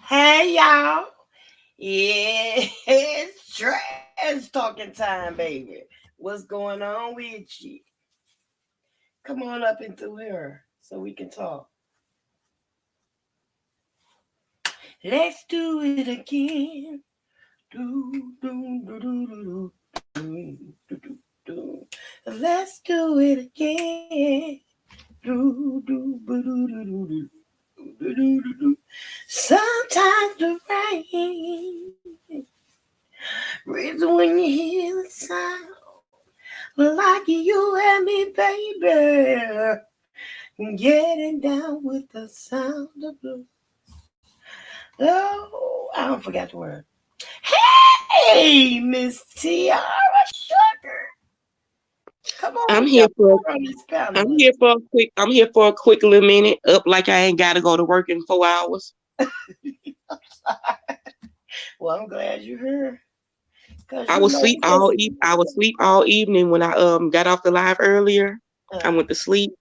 Hey y'all. Yeah, it's trash talking time, baby. What's going on with you? Come on up into here so we can talk. Let's do it again. Do, do, do, do, do, do, do, do, do. Let's do it again. Do, do, do, do, do, do, do, do, do, do. Sometimes the rain reason when you hear the sound like you and me, baby, getting down with the sound of blues. Oh, I don't forget the word. Hey, Miss Tiara Sugar, come on, I'm we here got for on this I'm panel. here for a quick little minute. Up like I ain't gotta go to work in 4 hours. Well, I'm glad you're here, cause I you was know sleep we all just I was sleep all evening when I got off the live earlier. I uh, went to sleep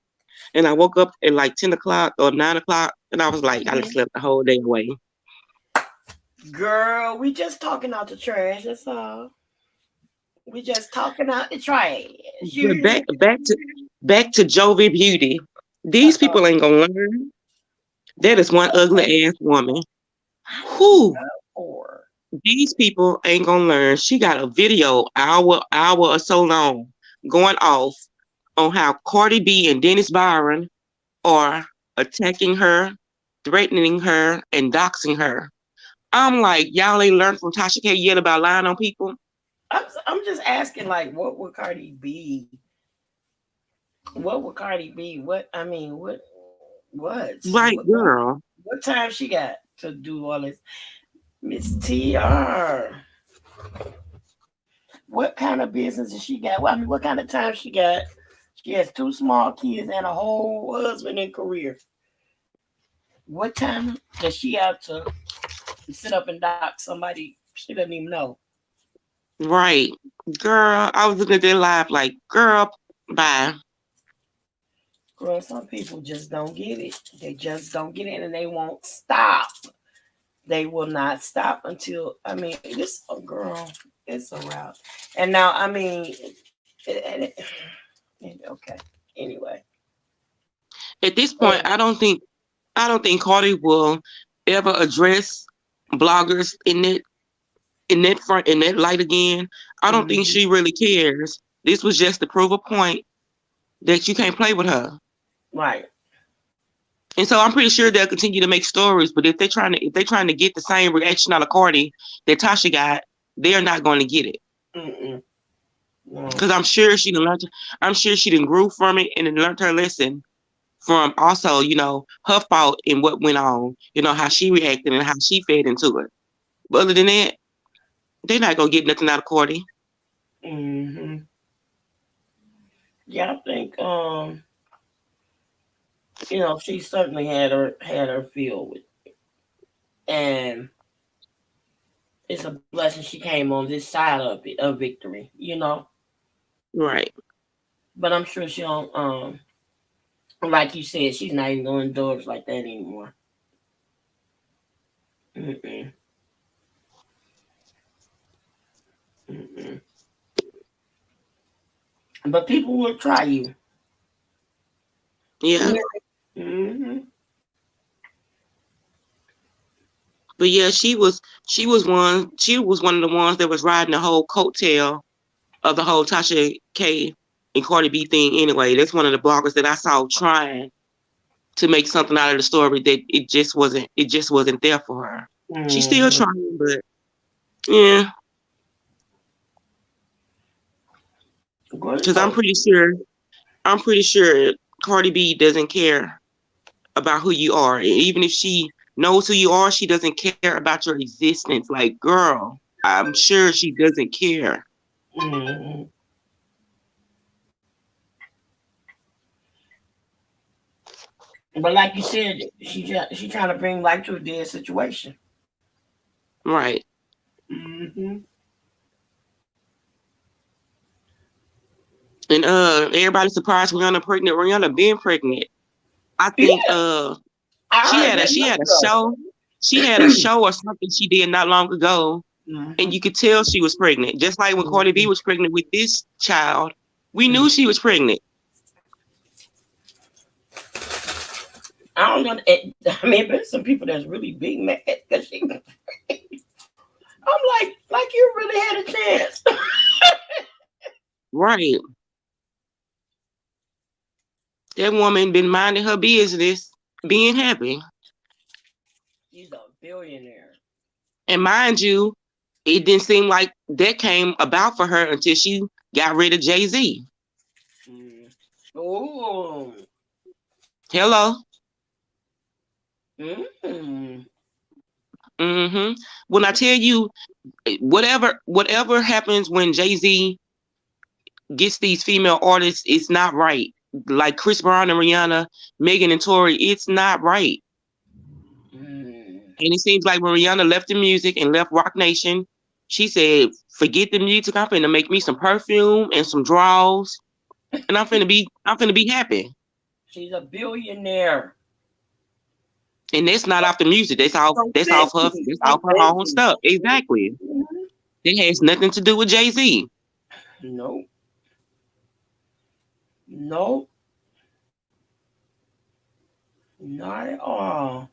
and I woke up at like 10 o'clock or 9 o'clock and I was like I mhm. just slept the whole day away. Girl, we just talking out the trash. That's all. We just talking out the trash. But You, back to Jovi Beauty. These uh, people ain't gonna learn. That what is one ugly ass woman. Who for? these people ain't gonna learn. She got a video, hour or so long, going off on how Cardi B and Dennis Byron are attacking her, threatening her, and doxing her. I'm like, y'all ain't learned from Tasha K yet about lying on people? I'm just asking, like, what would Cardi B? What would Cardi B? What I mean, Right, girl. what time she got to do all this? Miss TR, what kind of business does she got? Well, I mean, what kind of time she got? She has two small kids and a whole husband and career. What time does she have to sit up and dock somebody she doesn't even know? Right. Girl, I was looking at their live like, girl, bye. Girl, some people just don't get it. They just don't get it and they won't stop. They will not stop until, I mean, this, oh, girl, it's a route. And now, I mean, okay. Anyway. At this point, I don't think Cardi will ever address bloggers in that light again. I don't think Mhm. she really cares. This was just to prove a point that you can't play with her. Right. And so I'm pretty sure they'll continue to make stories. But if they're trying to get the same reaction out of Cardi that Tasha got, they're not going to get it. Mm-mm. No. Because I'm sure she didn't grew from it and then learned her lesson from also, her fault in what went on, how she reacted and how she fed into it. But other than that, they're not gonna get nothing out of Cardi. Hmm. Yeah, I think she certainly had her feel with it. And it's a blessing she came on this side of it of victory. Right. But I'm sure she don't like you said, she's not even going doors like that anymore. Mm-mm. Mm-mm. But people will try you. Yeah. Mm-hmm. But yeah, she was one of the ones that was riding the whole coattail of the whole Tasha K and Cardi B thing anyway. That's one of the bloggers that I saw trying to make something out of the story that it just wasn't there for her. She's still Mm-hmm. trying, but yeah, Good because hope. I'm pretty sure Cardi B doesn't care about who you are. Even if she knows who you are, she doesn't care about your existence. Like, girl, I'm sure she doesn't care. Mm-hmm. But like you said, she trying to bring life to a dead situation. Right. Mm-hmm. And everybody's surprised Rihanna pregnant. Rihanna been pregnant. I think Yeah, I heard that she had a months ago. show. She had a show or something she did not long ago, and Mhm. you could tell she was pregnant. Just like when Cardi B Mhm. was pregnant with this child, we knew she was pregnant. I don't know. I mean, there's some people that's really big mad because she. I'm like you really had a chance. Right. That woman been minding her business, being happy. She's a billionaire. And mind you, it didn't seem like that came about for her until she got rid of Jay-Z. Mm. Oh. Hello. Mm. hmm When I tell you, whatever happens when Jay-Z gets these female artists, it's not right. Like Chris Brown and Rihanna, Megan and Tory, it's not right. Mm. And it seems like when Rihanna left the music and left Rock Nation, she said, "Forget the music. I'm finna make me some perfume and some draws, and I'm finna be happy." She's a billionaire. And that's not off the music. That's off. From That's off her. 50. That's From off her own 50. stuff. Exactly. Mhm. It has nothing to do with Jay-Z. No. No. Not at all.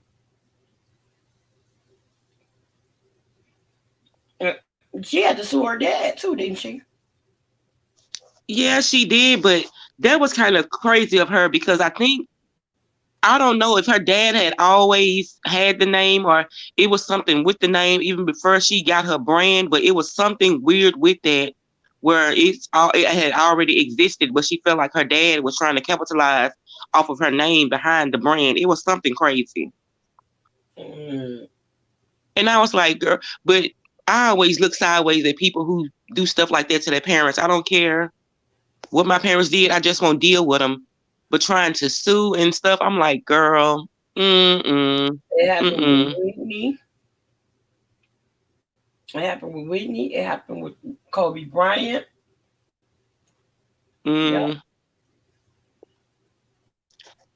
Uh, She had to sue her dad too, didn't she? Yeah, she did, but that was kind of crazy of her because I don't know if her dad had always had the name or it was something with the name even before she got her brand, but it was something weird with that where it had already existed, but she felt like her dad was trying to capitalize off of her name behind the brand. It was something crazy. Mm. And I was like, girl, but I always look sideways at people who do stuff like that to their parents. I don't care what my parents did. I just won't deal with them. But trying to sue and stuff, I'm like, girl, It happened with mm-mm, Whitney. It happened with Whitney. It happened with Kobe Bryant. Yep. mm.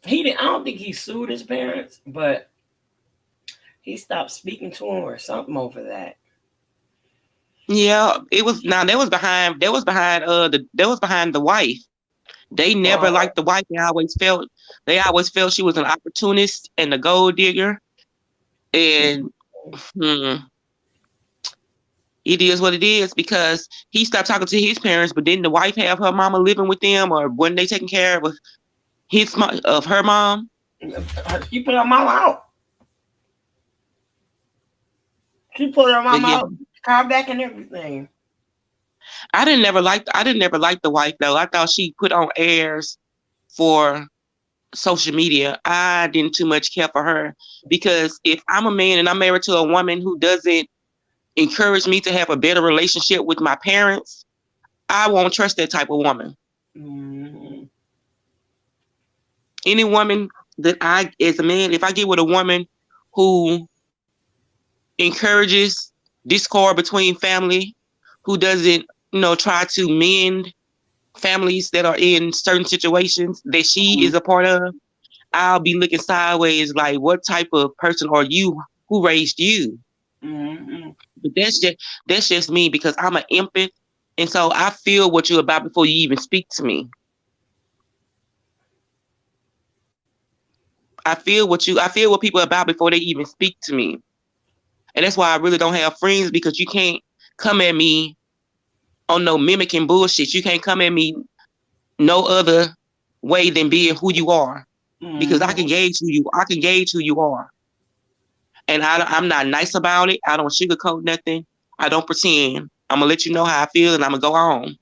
He didn't. I don't think he sued his parents, but he stopped speaking to him or something over that. Yeah, it was now that was behind the wife. They never Uh, liked the wife. They always felt she was an opportunist and a gold digger. And hmm, it is what it is because he stopped talking to his parents, but didn't the wife have her mama living with them, or wasn't they taking care of her mom? she put her mama out. She put her But mama yeah, out. Car back and everything. I didn't never like the wife though. I thought she put on airs for social media. I didn't too much care for her because if I'm a man and I'm married to a woman who doesn't encourage me to have a better relationship with my parents, I won't trust that type of woman. Mm. Any woman that as a man, if I get with a woman who encourages discord between family, who doesn't, try to mend families that are in certain situations that she is a part of, I'll be looking sideways like, what type of person are you? Who raised you? Mm. But that's just me because I'm an empath, and so I feel what you're about before you even speak to me. I feel what people are about before they even speak to me, and that's why I really don't have friends because you can't come at me on no mimicking bullshit. You can't come at me no other way than being who you are because I Mm. can gauge who you. I can gauge who you are. And I'm not nice about it. I don't sugarcoat nothing. I don't pretend. I'm gonna let you know how I feel, and I'm gonna go on.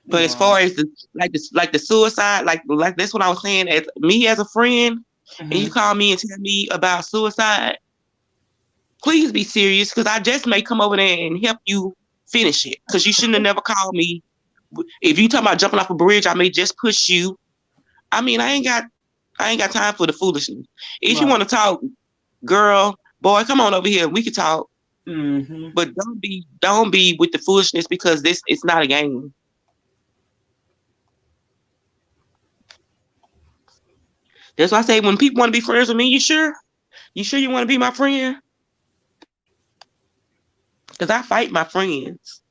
But as Wow. far as the suicide, like that's what I was saying. As me as a friend, and you Mm-hmm. call me and tell me about suicide, please be serious because I just may come over there and help you finish it. Because you shouldn't have never called me. If you talking about jumping off a bridge, I may just push you. I mean, I ain't got time for the foolishness. If you Right. want to talk, girl, boy, come on over here. We can talk. Mm-hmm. But don't be with the foolishness because this it's not a game. That's why I say when people want to be friends with me, you sure? You sure you want to be my friend? Because I fight my friends.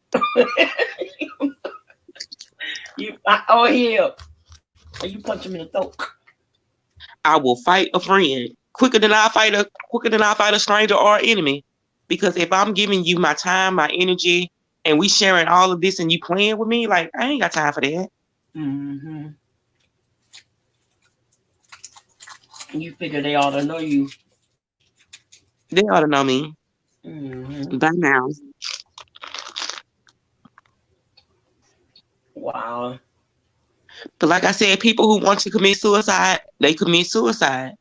Oh yeah, and you punch him in the throat. I will fight a friend quicker than I fight a stranger or enemy. Because if I'm giving you my time, my energy, and we sharing all of this and you playing with me, like I ain't got time for that. Mm-hmm. You figure they ought to know you. They ought to know me Mm-hmm. by now. Wow. But like I said, people who want to commit suicide, they commit suicide.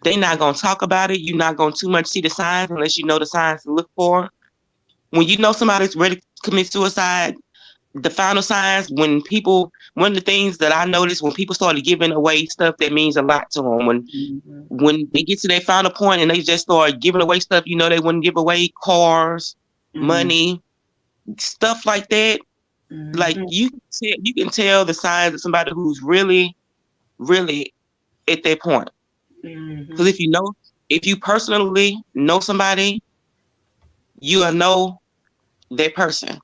They not gonna talk about it. You're not gonna too much see the signs unless you know the signs to look for. When you know somebody's ready to commit suicide, the final signs one of the things that I noticed when people started giving away stuff that means a lot to them, Mm-hmm. when they get to their final point and they just start giving away stuff, they wouldn't give away cars, Mm-hmm. money, stuff like that. Like Mm-hmm. you can tell the signs of somebody who's really, really at that point. Mm-hmm. Because if you personally know somebody, you will know that person.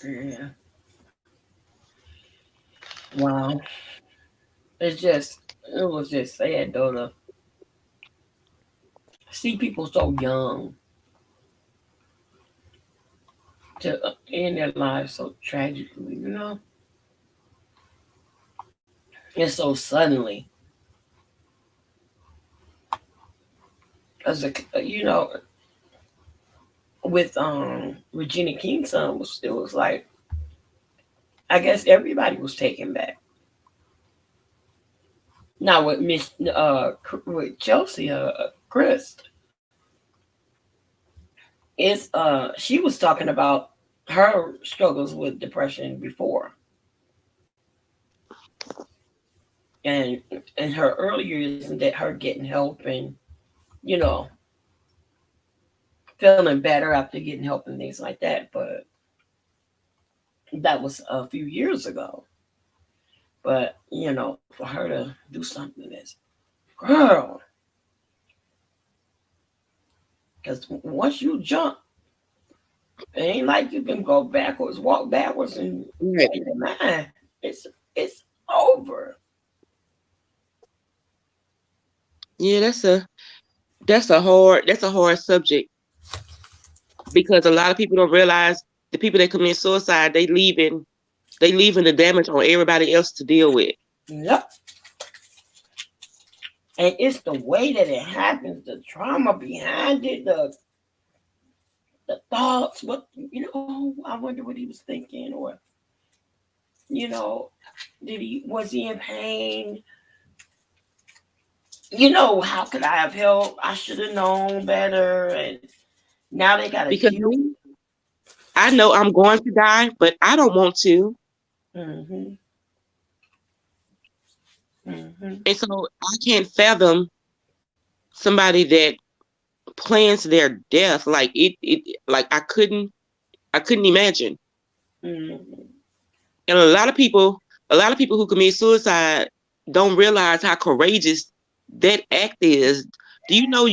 Yeah. Wow. It was just sad though to see people so young to end their lives so tragically, and so suddenly. As with Regina King's son it was like I guess everybody was taken back. Now with with Chelsea Chris is she was talking about her struggles with depression before, and in her early years, and that her getting help and you know feeling better after getting help and things like that. But that was a few years ago. But for her to do something that's girl, because once you jump, it ain't like you can go backwards, walk backwards, and Right. change your mind. It's over. Yeah, that's a hard subject because a lot of people don't realize the people that commit suicide, they leaving the damage on everybody else to deal with. Yep. And it's the way that it happens, the trauma behind it, the thoughts. What I wonder what he was thinking, or you know, did he was he in pain? How could I have helped? I should have known better, and now they got to Because deal. me, I know I'm going to die, but I don't want to. Mm-hmm. Mm-hmm. And so I can't fathom somebody that plans their death. Like like I couldn't imagine. Mm-hmm. And a lot of people who commit suicide don't realize how courageous that act is. Do you know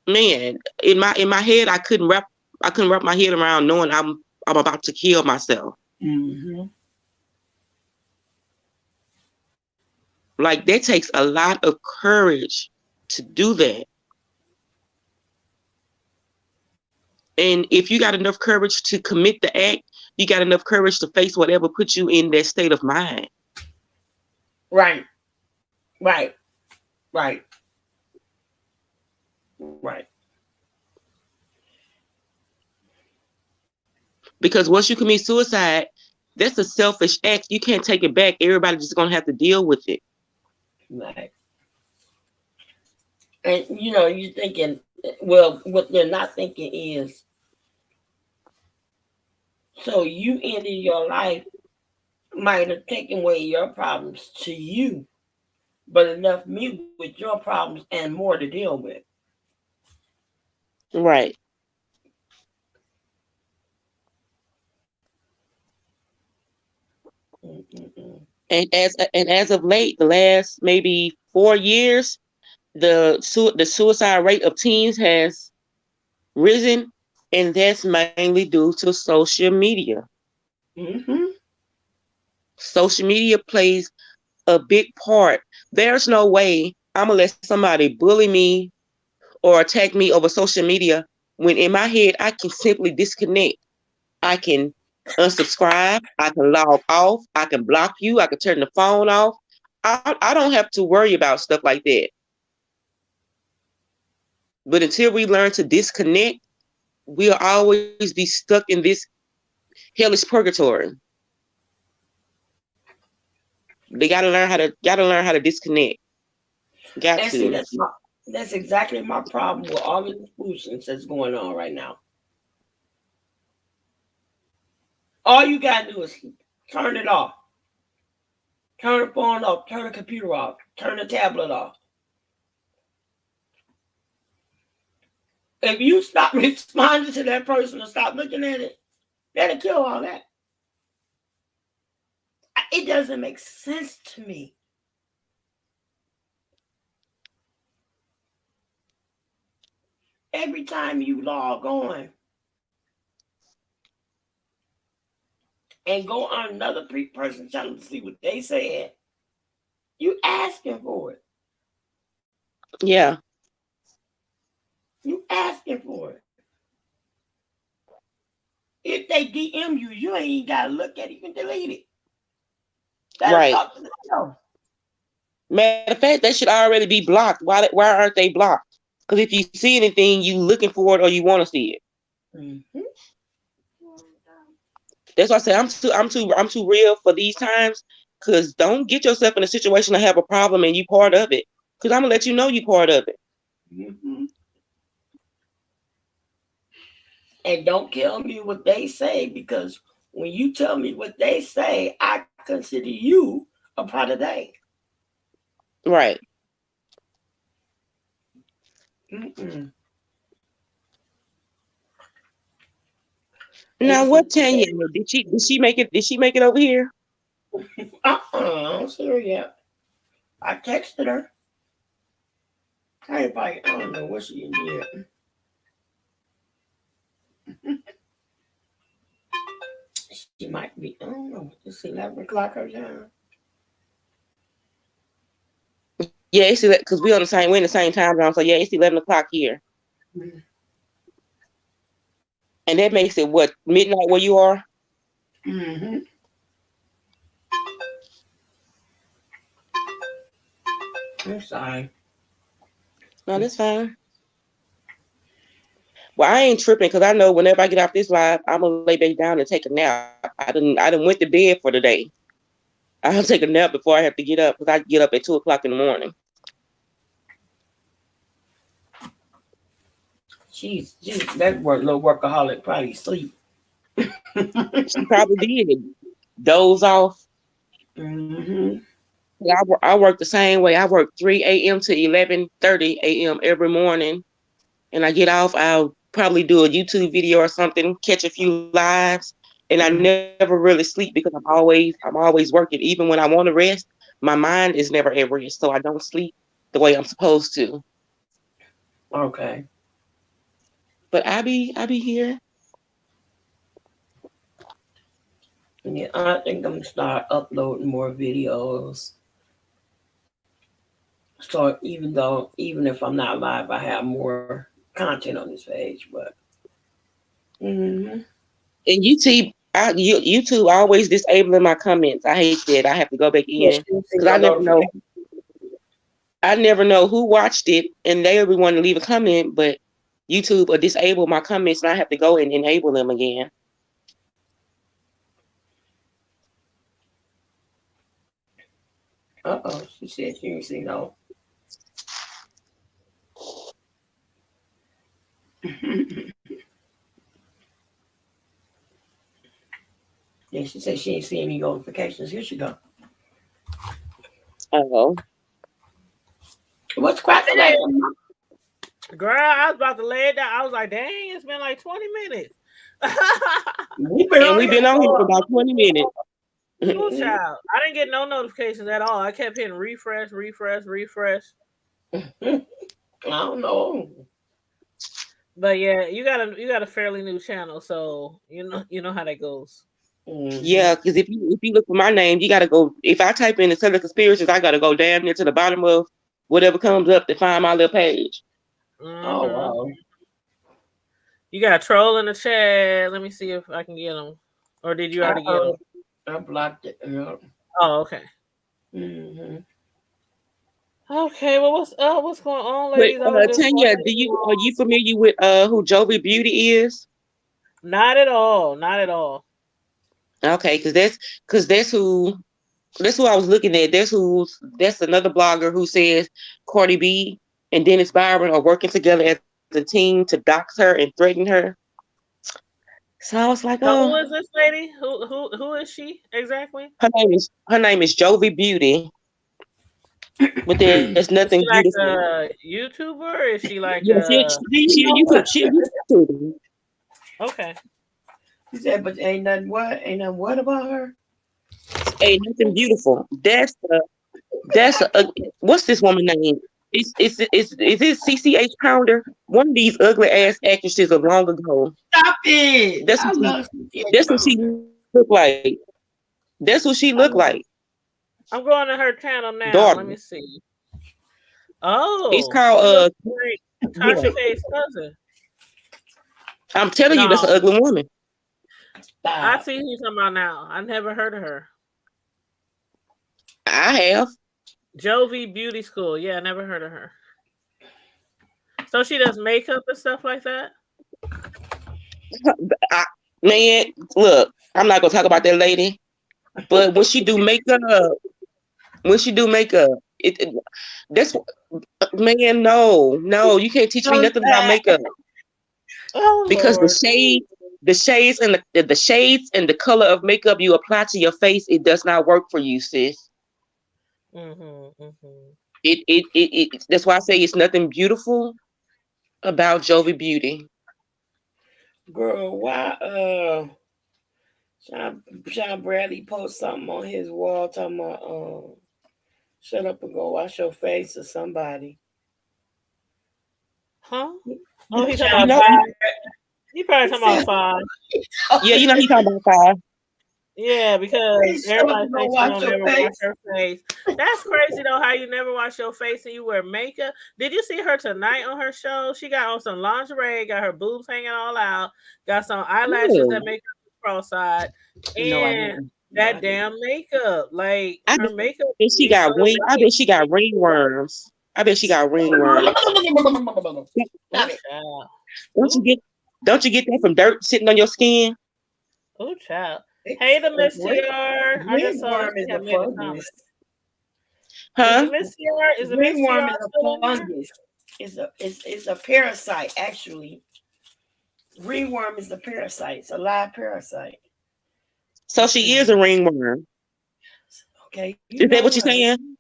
man, in my head I couldn't wrap my head around knowing I'm about to kill myself. Mm-hmm. Like that takes a lot of courage to do that. And if you got enough courage to commit the act, you got enough courage to face whatever puts you in that state of mind. Right. Right. Right. Right. Because once you commit suicide, that's a selfish act. You can't take it back. Everybody's just gonna have to deal with it. Right. And you're thinking, well, what they're not thinking is, so you ended your life might have taken away your problems to you, but it left me with your problems and more to deal with. Right. And as of late, the last maybe 4 years, the suicide rate of teens has risen, and that's mainly due to social media. Mm-hmm. Social media plays a big part. There's no way I'm gonna let somebody bully me or attack me over social media when in my head I can simply disconnect. I can unsubscribe, I can log off, I can block you, I can turn the phone off. I don't have to worry about stuff like that. But until we learn to disconnect, we'll always be stuck in this hellish purgatory. Gotta learn how to disconnect. Got And see, to. that's exactly my problem with all the foolishness that's going on right now. All you gotta do is turn it off, turn the phone off, turn the computer off, turn the tablet off. If you stop responding to that person and stop looking at it, that'll kill all that. It doesn't make sense to me. Every time you log on and go on another person's channel to see what they said, you asking for it. Yeah, You asking for it. If they DM you, you ain't gotta look at it. You can delete it. That'll right. talk to themselves. Matter of fact, they should already be blocked. Why aren't they blocked? Because if you see anything, you looking for it or you want to see it. Mm-hmm. That's why I say I'm too real for these times. Because don't get yourself in a situation to have a problem and you part of it. Because I'm gonna let you know you part of it. Mm-hmm. And don't tell me what they say, because when you tell me what they say, I consider you a part of they. Right. Mm-mm. Now And what she Tanya? said, Did she make it? Did she make it over here? I don't see her yet. I texted her. I don't know what she did. She might be, I don't know, it's 11 o'clock her time. Yeah, it's because we're in the same time zone. So yeah, it's 11 o'clock here, and that makes it what midnight where you are. Mm-hmm. I'm sorry. No, that's fine. Well, I ain't tripping because I know whenever I get off this live, I'm gonna lay back down and take a nap. I done went to bed for the day. I'll take a nap before I have to get up because I get up at 2 o'clock in the morning. She's that little workaholic probably sleep. She probably did doze off. Mm-hmm. I work the same way. I work 3 a.m. to 11:30 a.m. every morning, and I get off. I'll probably do a YouTube video or something, catch a few lives, and I never really sleep because I'm always working. Even when I want to rest, my mind is never at rest, so I don't sleep the way I'm supposed to. Okay. But I be here. Yeah, I think I'm gonna start uploading more videos. So even if I'm not live, I have more content on this page. But mm-hmm. And YouTube always disabling my comments. I hate that. I have to go back Yeah, in she'll see because your notification. I never know who watched it, and they'll be wanting to leave a comment, but YouTube will disable my comments, and I have to go and enable them again. Uh-oh, she said she didn't see no. Yeah, she said she didn't see any notifications. Here she go. Oh, What's cracking like? Girl, I was about to lay it down. I was like, dang, it's been like 20 minutes. We've been and on we've here been on here for for about 20 minutes. Oh, child. I didn't get no notifications at all. I kept hitting refresh, refresh, refresh. I don't know. But yeah, you got a fairly new channel, so you know how that goes. Yeah, because if you look for my name, you gotta go. If I type in the Southern Conspiracies, I gotta go down there to the bottom of whatever comes up to find my little page. Oh Mm-hmm. wow. You got a troll in the chat. Let me see if I can get them. Or did you already get them? I blocked it. Yeah. Oh, okay. Mm-hmm. Okay, well, what's going on, But ladies? I was just Tanya, wondering. are you familiar with who Jovi Beauty is? Not at all. Not at all. Okay, because that's who I was looking at. That's another blogger who says Cardi B and Dennis Byron are working together as a team to dox her and threaten her. So I was like, So oh, who is this lady? Who is she exactly? her name is Jovi Beauty, but there's nothing Is she like beautiful. a YouTuber? Is she like Yeah, a she a YouTube, she a YouTuber. okay? He said, but ain't nothing what? Ain't nothing what about her? Ain't nothing beautiful. What's this woman name? Is it CCH Pounder? One of these ugly ass actresses of long ago. Stop it! That's I what she love CCH that's what she Pounder. looked like. That's what she I looked love like. I'm going to her channel now. Let Daughter. me see. It's Oh, called she looks like yeah. Tasha K's cousin. I'm telling you, that's an No, ugly woman. I Stop. see who you're talking about now. I never heard of her. I have. Jovi Beauty School. Yeah, I never heard of her. So she does makeup and stuff like that. I, Man, look, I'm not gonna talk about that lady, but when she do makeup, it that's man, no, you can't teach me So nothing about sad. makeup Oh because the Lord. shade, the shades and the shades and the color of makeup you apply to your face, it does not work for you, sis. Mhm. Mhm. That's why I say it's nothing beautiful about Jovi Beauty. Girl, why Sean Bradley post something on his wall talking about shut up and go wash your face or somebody. Huh? Oh, he's talking You about know, five. He probably He talking said, about five. yeah, you know he talking about five. Yeah, because shut up everybody and go thinks you wash don't your never wash face. your face. That's crazy though. How you never wash your face and you wear makeup? Did you see her tonight on her show? She got on some lingerie, got her boobs hanging all out, got some eyelashes that No, make her cross-eyed, No, I and didn't. No, I that didn't. damn makeup. Like I her bet makeup she be so got ring. I bright. bet she got ringworms. I bet she got ringworms. Oh Stop it. child. Don't you Ooh, get don't you get that from dirt sitting on your skin? oh child. Hey, It's the a Miss TR. I just saw that ringworm is she a had made a comment. fungus. Is the Huh? Miss TR? Is the Miss Ringworm TR is a still in there? fungus. It's a parasite actually. Ringworm is a parasite. It's a live parasite. So she is a ringworm. Okay, you Is that know what you're what? saying?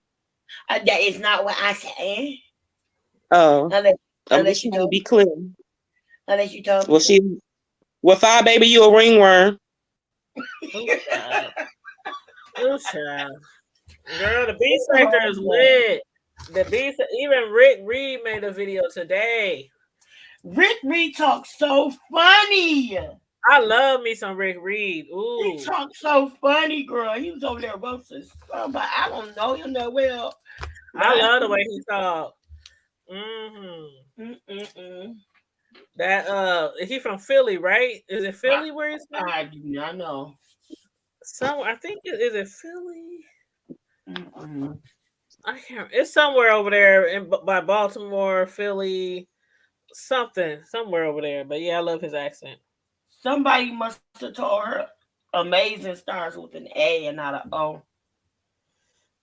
That is not what I said. Oh, Unless, I'm unless just you trying to told be me clear. so. Unless you told me Well, so. fire baby, you a ringworm. Oh child. Oh child. Girl, the B sector is Oh, lit. The B even Rick Reed made a video today. Rick Reed talks so funny. I love me some Rick Reed. He Ooh. talks so funny, girl. He was over there roasting somebody. I don't know him that well, but I love the way he talk. Mm-hmm. mm-mm-mm. That he from Philly, right? Is it I, Philly where he's from? I do not know. Some I think is it Philly? Mm-mm. I can't. It's somewhere over there by Baltimore, Philly, something somewhere over there. But yeah, I love his accent. Somebody must have told her amazing stars with an A and not an O.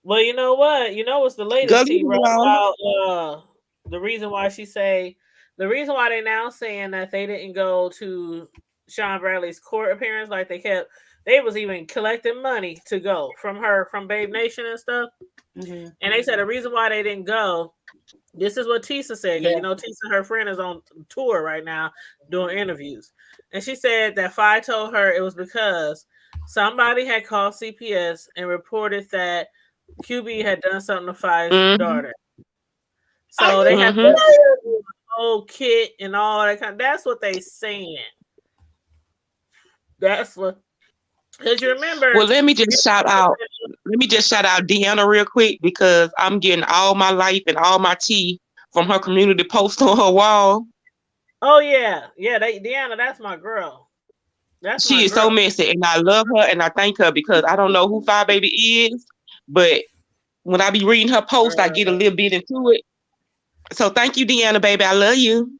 Well, you know what? You know what's the Go latest leave tea it right alone. about the reason why the reason why they now saying that they didn't go to Sean Bradley's court appearance like they was even collecting money to go from her from Babe Nation and stuff. Mm-hmm. And they said the reason why they didn't go, this is what Tisa said, because Yeah. you know Tisa, her friend, is on tour right now doing interviews. And she said that Fi told her it was because somebody had called CPS and reported that QB had done something to Five's Mm-hmm. daughter. Are So you they have to Mm-hmm. do the whole kit and all that kind. That's what they saying. That's what. Because you remember, Well, let me just shout out Deanna real quick because I'm getting all my life and all my tea from her community post on her wall. oh yeah, yeah, Deanna, that's my girl. That's my She is so girl. messy, and I love her and I thank her because I don't know who Five Baby is, but when I be reading her post, I get a Girl, little bit into it. So thank you, Deanna, baby. I love you.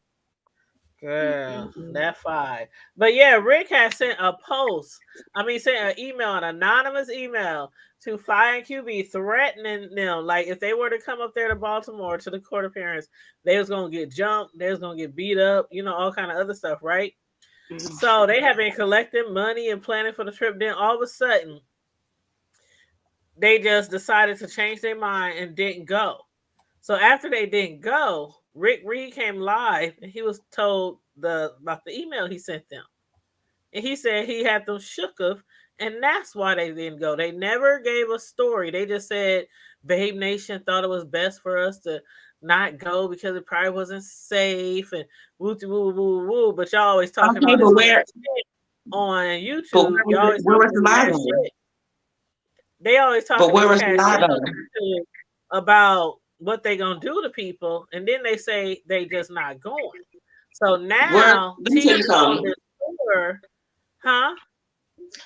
girl, that five. But yeah, Rick has sent a post. I mean, sent an email, an anonymous email to Fire and QB threatening them. Like if they were to come up there to Baltimore to the court appearance, they was gonna get jumped, they was gonna get beat up, all kind of other stuff, right? So they have been collecting money and planning for the trip. Then all of a sudden, they just decided to change their mind and didn't go. So after they didn't go, Rick Reed came live and he was told about the email he sent them. And he said he had them shook of, and that's why they didn't go. They never gave a story. They just said Babe Nation thought it was best for us to not go because it probably wasn't safe and woo woo woo woo. But y'all always talking Okay, all this mad shit on YouTube. Y'all always where talking was the this lie mad though? shit. They always But talking this where was the cash lie shit on though? YouTube about what they gonna do to people, and then they say they just not going. So Where? now Let me tell Tisa you on something. this tour, huh?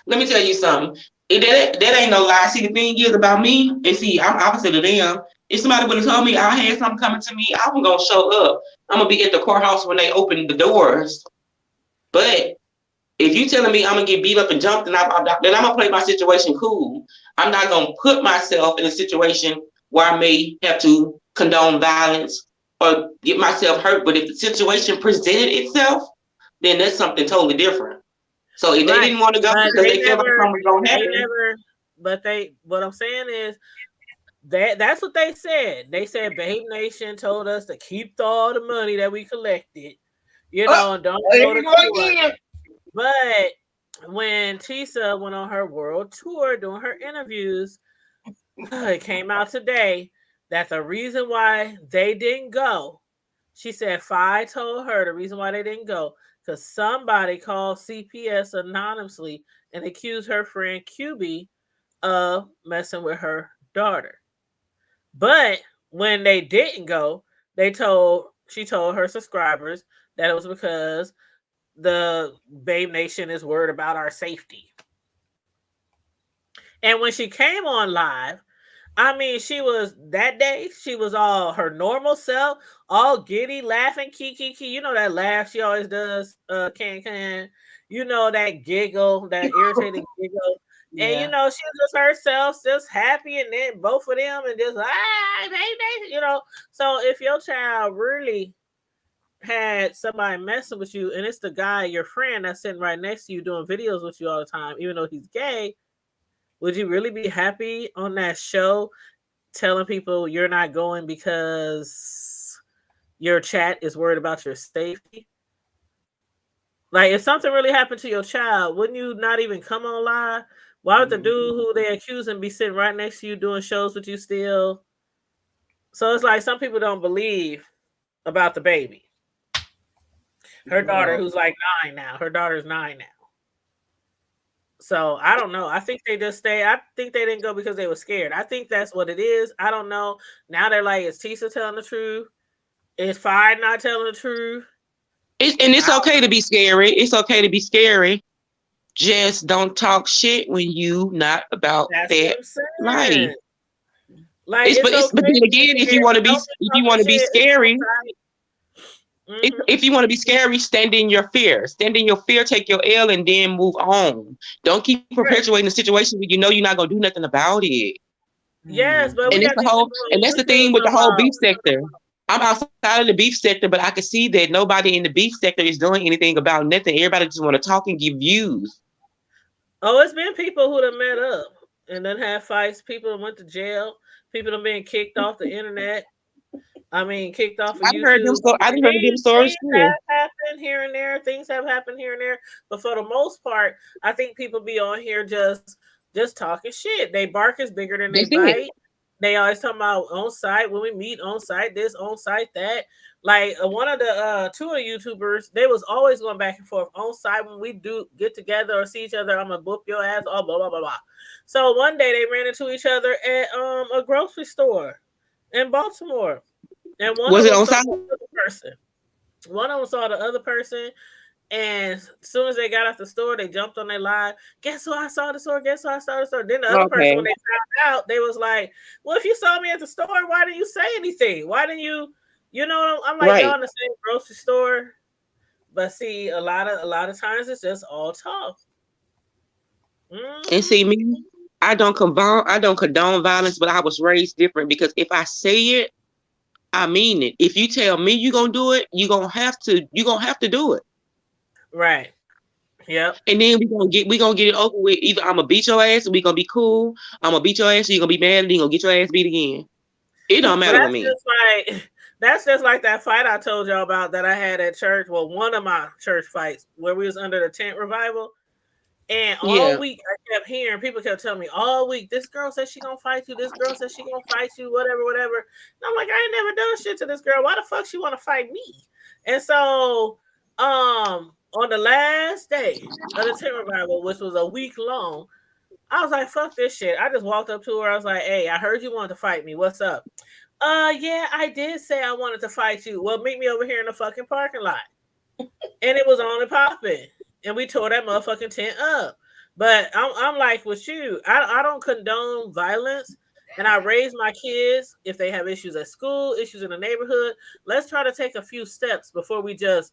Let me tell you something. That ain't no lie. See, the thing is about me, and see, I'm opposite of them. If somebody would have told me I had something coming to me, I was gonna show up. I'm gonna be at the courthouse when they open the doors. But if you telling me I'm gonna get beat up and jumped, then I'm gonna play my situation cool. I'm not gonna put myself in a situation where I may have to condone violence or get myself hurt. But if the situation presented itself, then that's something totally different. So if they Right. didn't want to go But because they they felt like never something was gonna they happen, never but they what I'm saying is that's what they said. They said Babe Nation told us to keep all the money that we collected, Oh, and don't here go we to go court. again. But when Tisa went on her world tour doing her interviews, it came out today that the reason why they didn't go, she said Fi told her the reason why they didn't go because somebody called CPS anonymously and accused her friend QB of messing with her daughter. But when they didn't go, she told her subscribers that it was because the Babe Nation is worried about our safety. And when she came on live, I mean, she was that day, she was all her normal self, all giddy, laughing, kiki. You know that laugh she always does, can. You know that giggle, that irritating giggle. And Yeah. she was just herself, just happy, and then both of them, and just baby. So if your child really had somebody messing with you, and it's the guy, your friend, that's sitting right next to you doing videos with you all the time, even though he's gay, would you really be happy on that show telling people you're not going because your chat is worried about your safety? Like, if something really happened to your child, wouldn't you not even come on live? Why would the dude who they accusing be sitting right next to you doing shows with you still? So it's like some people don't believe about the baby. Her daughter, Well, who's like 9 now, her daughter's 9 now. So I don't know. I think they just stay. I think they didn't go because they were scared. I think that's what it is. I don't know. Now they're like, is Tisa telling the truth? Is Fire not telling the truth? and it's okay to be scary. It's okay to be scary. Just don't talk shit when you not about That's what that I'm life. saying. Like it's But okay then to be again, scared, but don't be if you talking want to be shit. scary, Mm-hmm. if you want to be scary, stand in your fear. Stand in your fear, take your L, and then move on. Don't keep Right. perpetuating the situation where you know you're not gonna do nothing about it. Yes, but we And it's got the these whole, people on and that's the YouTube thing with the talking whole about, beef sector. I'm outside of the beef sector, but I can see that nobody in the beef sector is doing anything about nothing. Everybody just want to talk and give views. oh, it's been people who done met up and then had fights. People that went to jail. People that been kicked off the internet. I mean, kicked off of I done heard them. YouTube. I done heard them stories Things too. have happened here and there. Things have happened here and there. But for the most part, I think people be on here just talking shit. They bark is bigger than they That's it. bite. They always talking about on site when we meet on site this on site that. Like one of the two of the YouTubers, they was always going back and forth on site when we do get together or see each other. I'm gonna book your ass. Oh blah blah blah blah. So one day they ran into each other at a grocery store in Baltimore. And one Was of it them on saw site? the other person. One of them saw the other person, and as soon as they got out the store, they jumped on their live. Guess who I saw at the store? Guess who I saw at the store? Then the other person, when Okay. they found out, they was like, "Well, if you saw me at the store, why didn't you say anything? Why didn't you?" You know, I'm like, y'all Right. in the same grocery store, but see, a lot of times it's just all talk. And see Mm-hmm. me, I don't condone violence, but I was raised different because if I say it, I mean it. If you tell me you're gonna do it, you're gonna have to do it. Right. Yep. And then we gonna get it over with. Either I'm gonna beat your ass and we gonna be cool. I'm gonna beat your ass, so you're gonna be mad, and then you gonna get your ass beat again. It don't But matter with me. that's just like that fight I told y'all about that I had at church. Well, one of my church fights where we was under the tent revival. And all Yeah, week I kept hearing people kept telling me all week, this girl says she gonna fight you, this girl says she gonna fight you, whatever, whatever. And I'm like, I ain't never done shit to this girl. Why the fuck she wanna fight me? And so on the last day of the tent revival, which was a week long, I was like, fuck this shit. I just walked up to her. I was like, hey, I heard you wanted to fight me. What's up? Yeah, I did say I wanted to fight you. Well, meet me over here in the fucking parking lot. And it was on and popping. And we tore that motherfucking tent up. But I'm like with you, I don't condone violence. And I raise my kids if they have issues at school, issues in the neighborhood. Let's try to take a few steps before we just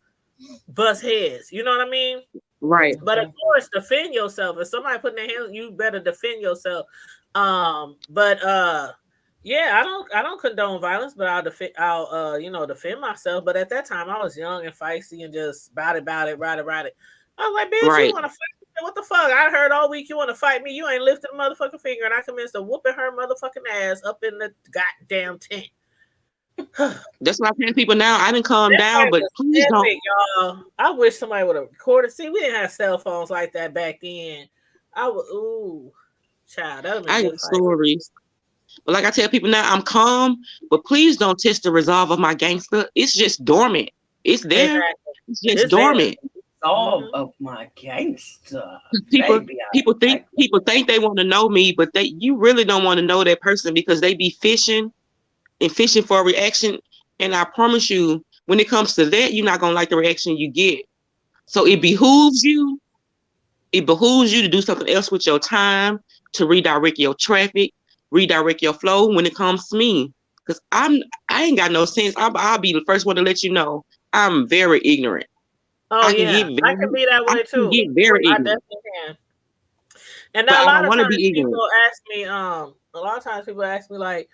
bust heads. You know what I mean? right, But of course, defend yourself. If somebody putting their hands, you better defend yourself. But yeah, I don't condone violence, but I'll defend myself. But at that time, I was young and feisty and just about it, ride it. I was like, bitch, you right. want to fight me? What the fuck? I heard all week you want to fight me. You ain't lifted a motherfucking finger, and I commenced to whooping her motherfucking ass up in the goddamn tent. That That's why I tell people now. I didn't calm down, fight but was please don't. epic, y'all. I wish somebody would have recorded. See, we didn't have cell phones like that back then. I would, ooh, child, that would have been a I good got fight. stories. But like I tell people now, I'm calm, but please don't test the resolve of my gangster. It's just dormant. It's there. Exactly. It's just It's there. dormant. All Mm-hmm. of my gangster, People baby. people think people think they want to know me, but you really don't want to know that person because they be fishing and fishing for a reaction. And I promise you, when it comes to that, you're not gonna like the reaction you get. So it behooves you to do something else with your time, to redirect your traffic, redirect your flow when it comes to me. Because I ain't got no sense. I'll be the first one to let you know I'm very ignorant. Oh I can yeah, get I can very, be that I way can too. get very I ignorant, definitely can. And but now a I lot don't of want to times be ignorant. people ask me, a lot of times people ask me like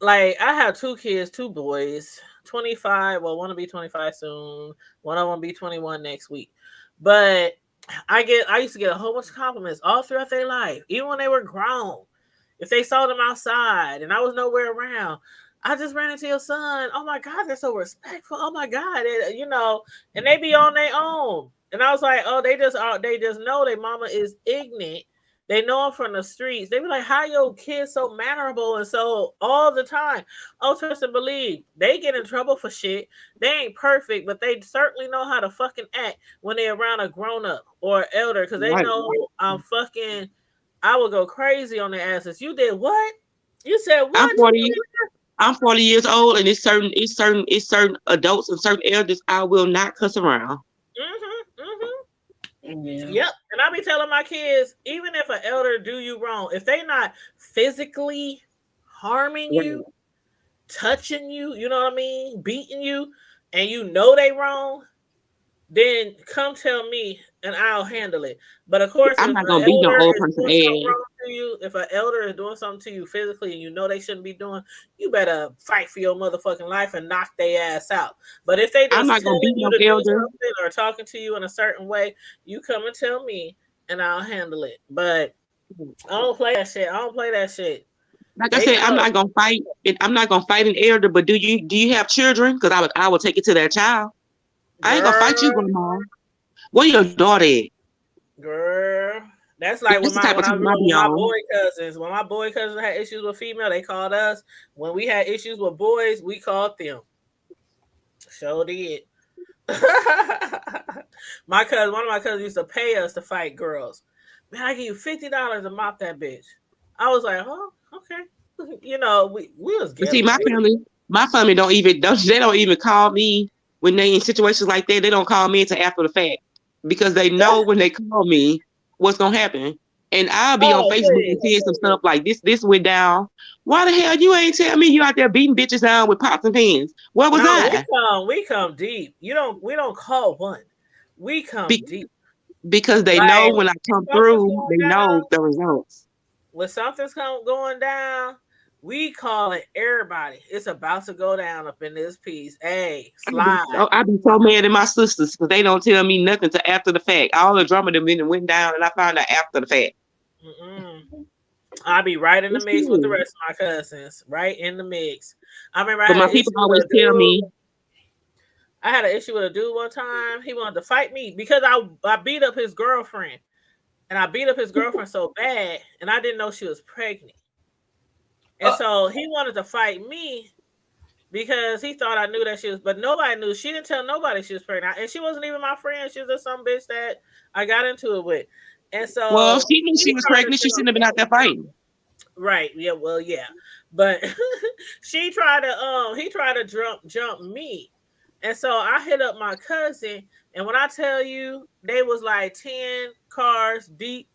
I have two kids, two boys, 25. Well, one will be 25 soon. One of them be 21 next week. But I used to get a whole bunch of compliments all throughout their life, even when they were grown. If they saw them outside and I was nowhere around, I just ran into your son. Oh my God, they're so respectful. Oh my God, and they be on their own. And I was like, oh, they just know their mama is ignorant. They know them from the streets. They be like, how your kids so mannerable and so all the time? Oh, trust and believe. They get in trouble for shit. They ain't perfect, but they certainly know how to fucking act when they're around a grown up or elder because they Right. know I would go crazy on their asses. You did what? You said I'm what to 40. me? I'm 40 years old, and it's certain adults and certain elders I will not cuss around. Mm-hmm. Mm-hmm. Yeah. Yep. And I be telling my kids, even if an elder do you wrong, if they not physically harming Right. you, touching you, you know what I mean, beating you, and you know they wrong, then come tell me and I'll handle it. But of course, I'm if not an gonna beat no elder old is person doing something ass. wrong to you, if an elder is doing something to you physically and you know they shouldn't be doing, you better fight for your motherfucking life and knock their ass out. But if they I'm just not gonna telling beat you no to do elder. something or talking to you in a certain way, you come and tell me and I'll handle it. But I don't play that shit. I don't play that shit. Like I They said, I'm know. not gonna fight. I'm not gonna fight an elder. But do you have children? Because I would take it to that child. I ain't gonna Girl, fight you, grandma. Where your daughter at? girl. That's like This the type when of I time grew I up be with my on. boy cousins. When my boy cousins had issues with female, they called us. When we had issues with boys, we called them. So did. One of my cousins used to pay us to fight girls. Man, I give you $50 to mop that bitch. I was like, oh, okay. We was But see, ghetto back then. my family don't even call me when they in situations like that. They don't call me until after the fact because they know when they call me what's gonna happen. And I'll be on Oh, Facebook and please. seeing some stuff like this went down. Why the hell you ain't tell me you out there beating bitches down with pots and pans? Where was No, I? we come deep. We don't call one. We come Be- deep. because they know Like when I if come something's through, going they down, know the results. when going down, we calling everybody. It's about to go down up in this piece. Hey, slide. I be so mad at my sisters because they don't tell me nothing till after the fact. All the drama that went down, and I found out after the fact. Mm-mm. I be right in the It's mix with the good. rest of my cousins. Right in the mix. I remember I But had my an people issue with always a tell dude. me, I had an issue with a dude one time. He wanted to fight me because I beat up his girlfriend. And I beat up his girlfriend so bad, and I didn't know she was pregnant. And so he wanted to fight me because he thought I knew that she was, but nobody knew. She didn't tell nobody she was pregnant. And she wasn't even my friend. She was just some bitch that I got into it with. And well, if so she knew he she was tried to pregnant, she jump. shouldn't have been out there fighting. Right. Yeah, well, yeah. But she tried to he tried to jump me. And so I hit up my cousin, and when I tell you they was like 10 cars deep,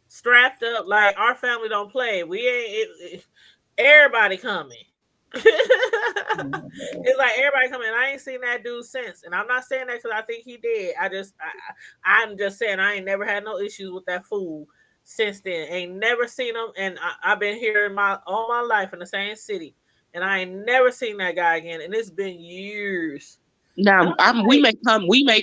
strapped up, like our family don't play. We ain't everybody coming. It's like everybody coming. I ain't seen that dude since, and I'm not saying that because I think he did. I'm just saying I ain't never had no issues with that fool since then. Ain't never seen him, and I've been here all my life in the same city, and I ain't never seen that guy again, and it's been years. And Now, I'm like,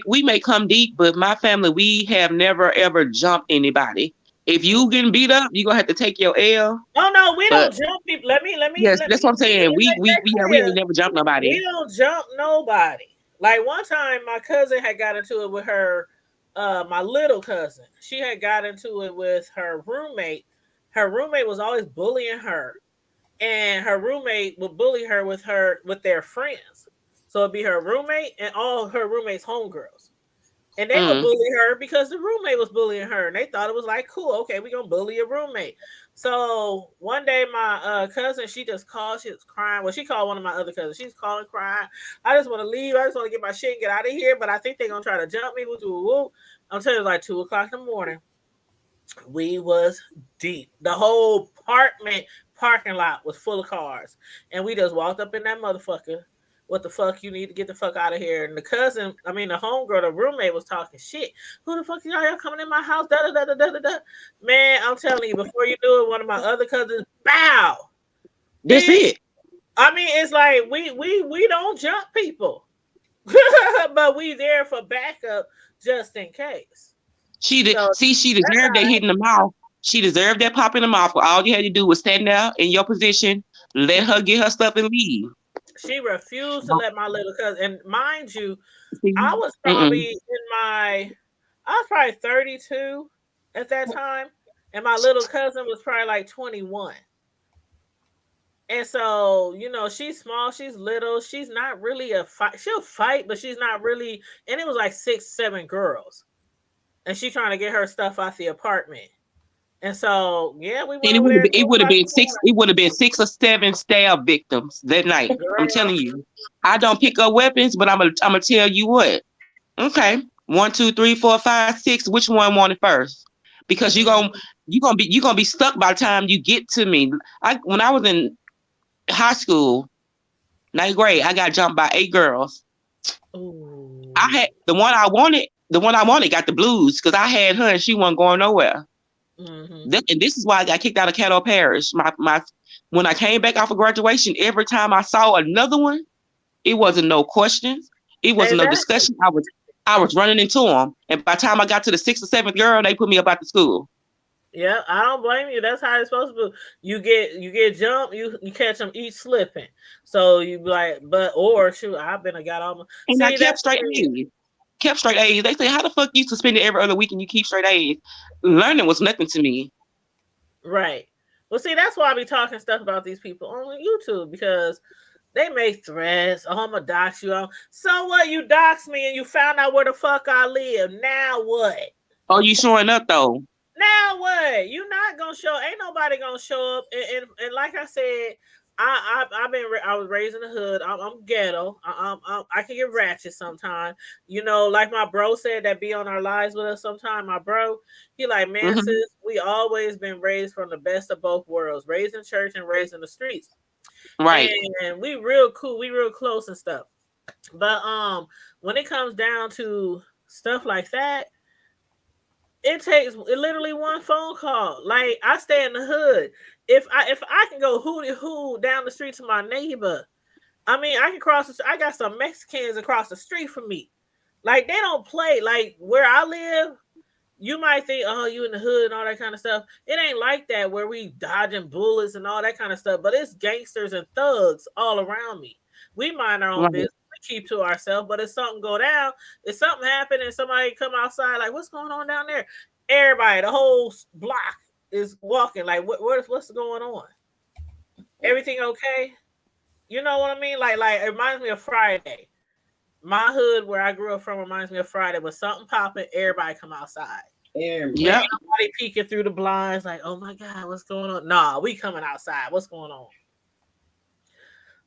we may come deep, but my family, we have never ever jumped anybody. If mm, you getting beat up, you gonna have to take your L. oh no, we But don't jump people. yes, that's what I'm Let saying. me make that We clear. ain't never jumped nobody. We don't jump nobody. Like one time, my cousin had got into it with my little cousin. She had got into it with her roommate. Her roommate was always bullying her, and her roommate would bully her with their friends. So it'd be her roommate and all her roommate's homegirls. And they would Mm. bully her because the roommate was bullying her, and they thought it was like cool. Okay, we're gonna bully your roommate. So one day, my cousin, she just called. She was crying. Well, she called one of my other cousins. She's calling, crying. I just want to leave. I just want to get my shit and get out of here. But I think they're gonna try to jump me. I'm telling you, like 2 o'clock in the morning. We was deep. The whole apartment parking lot was full of cars, and we just walked up in that motherfucker. What the fuck? You need to get the fuck out of here. And the cousin, I mean the homegirl, the roommate was talking shit. Who the fuck y'all coming in my house? Da da da da da da. Man, I'm telling you, before you knew it, one of my other cousins, bow, That's bitch. it. I mean, it's like we don't jump people, but we there for backup just in case. She did. So See, she that's deserved that hit in the mouth. She deserved that pop in the mouth. All you had to do was stand there in your position, let her get her stuff and leave. she refused to Don't- let my little cousin. And mind you, See? I was Mm-mm. probably I was probably 32 at that time, and my little cousin was probably like 21. And so, she's small, she's little, she's not really a fight. She'll fight, but she's not really. And it was like 6, 7 girls, and she trying to get her stuff out the apartment. And so, yeah, we went And over there at 2 it would have o'clock in been the six. It would have been 6 or 7 stab victims that night. I'm morning. telling you. I don't pick up weapons, but I'm gonna tell you what. Okay, 1, 2, 3, 4, 5, 6. Which one wanted first? Because you're gonna be stuck by the time you get to me. When I was in high school, ninth grade, I got jumped by 8 girls. I Ooh. had the one I wanted. The one I wanted got the blues because I had her and she wasn't going nowhere. Mm-hmm. And this is why I got kicked out of Caddo Parish. My when I came back off of graduation, every time I saw another one, it wasn't no questions. It wasn't no Exactly. discussion. I was running into them, and by the time I got to the 6th or 7th girl, they put me up out the school. Yeah, I don't blame you. That's how it's supposed to be. You get jumped, you catch them each slipping. So you be like, but or shoot, I've been a got all my And I see kept that's straight A's. Kept straight A's. They say, how the fuck you suspended every other week and you keep straight A's? Learning was nothing to me. right. Well, see, that's why I be talking stuff about these people on YouTube because they make threats. Oh, I'm gonna dox you. So what? You dox me and you found out where the fuck I live. Now what? Oh, you showing up though? Now what? You not gonna show? Ain't nobody gonna show up. And like I said, I was raised in the hood. I'm ghetto. I can get ratchet sometimes. You know, like my bro said that be on our lives with us sometime. My bro, he like man, Hmm. sis, we always been raised from the best of both worlds, raised in church and raised in the streets, Right. and we real cool, we real close and stuff. But when it comes down to stuff like that, it takes literally one phone call. Like I stay in the hood. If I can go hooty hoo down the street to my neighbor, I mean I can cross. I got some Mexicans across the street from me. Like they don't play. Like where I live, you might think, oh, you in the hood and all that kind of stuff. It ain't like that where we dodging bullets and all that kind of stuff. But it's gangsters and thugs all around me. We mind our own Right. business. We keep to ourselves. But if something go down, if something happen and somebody come outside, like what's going on down there? Everybody, the whole block is walking. Like what's going on? Everything okay? You know what I mean? Like it reminds me of Friday. My hood where I grew up from reminds me of Friday. When something popping, everybody come outside. Ain't Yep. Everybody. nobody peeking through the blinds like, oh my God, what's going on? Nah, we coming outside. What's going on?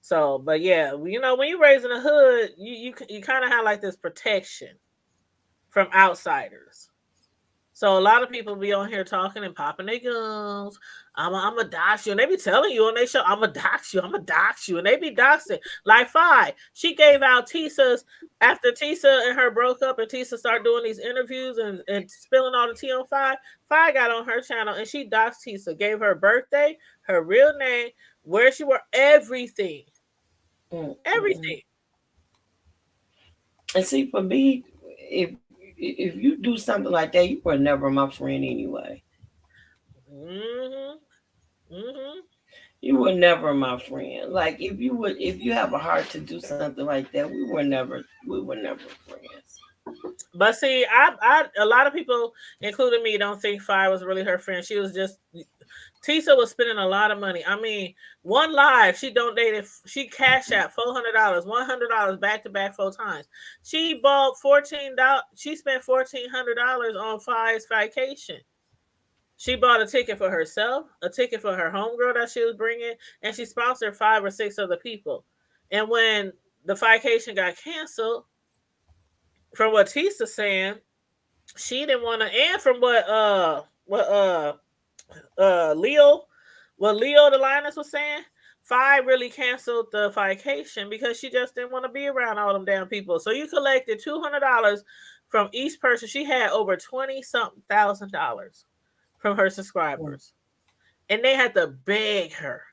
So, but yeah, you know, when you raise in the hood, you kind of have like this protection from outsiders. So a lot of people be on here talking and popping their gums. I'm a dox you, and they be telling you on their show, I'm a dox you, I'm a dox you, and they be doxing. Like Fi, she gave out Tisa's after Tisa and her broke up, and Tisa started doing these interviews and spilling all the tea on Fi. Fi got on her channel and she doxed Tisa, gave her birthday, her real name, where she were, everything, Mm-mm. everything. And see, for me, if you do something like that, you were never my friend anyway. Mhm, mhm. You were never my friend. Like if you have a heart to do something like that, we were never friends. But see, a lot of people, including me, don't think Fire was really her friend. She was just Tisa was spending a lot of money. I mean, one live she donated, she cashed out $400, $100 back to back 4 times. She bought $14. She spent $1,400 on Fire's vacation. She bought a ticket for herself, a ticket for her homegirl that she was bringing, and she sponsored 5 or 6 other people. And when the vacation got canceled, from what Tisa's saying, she didn't want to, and from Leo, what Leo the Linus was saying, Fi really canceled the vacation because she just didn't want to be around all them damn people. So you collected $200 from each person. She had over 20 something $1,000 from her subscribers, and they had to beg her.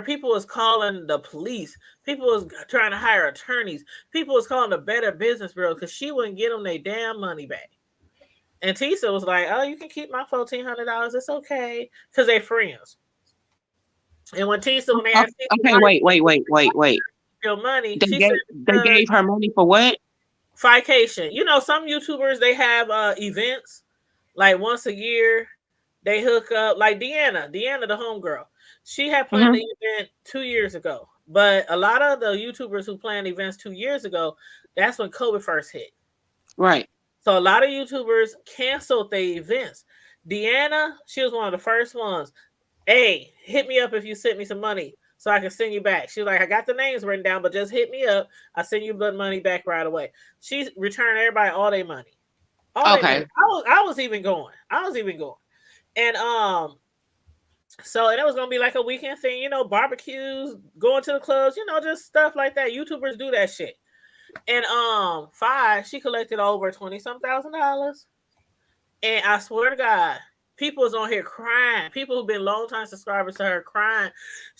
People was calling the police. People was trying to hire attorneys. People was calling the Better Business Bureau because she wouldn't get them their damn money back. And Tisa was like, "Oh, you can keep my $1,400. It's okay," because they friends. And when they asked Tisa Okay. why Wait. Wait. Wait. Wait. Wait. your money, They she said gave they because gave her money for what? vacation. You know, some YouTubers they have events like once a year. They hook up like Deanna, the homegirl. She had planned Hmm. the event 2 years ago, but a lot of the YouTubers who planned events 2 years ago, that's when COVID first hit. Right. So a lot of YouTubers canceled their events. Deanna, she was one of the first ones. Hey, hit me up if you sent me some money so I can send you back. She was like, I got the names written down, but just hit me up. I send you the money back right away. She returned everybody all their money. All their money. Okay. I was even going. I was even going. And so and it was gonna be like a weekend thing, you know, barbecues, going to the clubs, you know, just stuff like that. YouTubers do that shit. And she collected over 20 some $1,000. And I swear to God, people was on here crying. People who've been long time subscribers to her crying.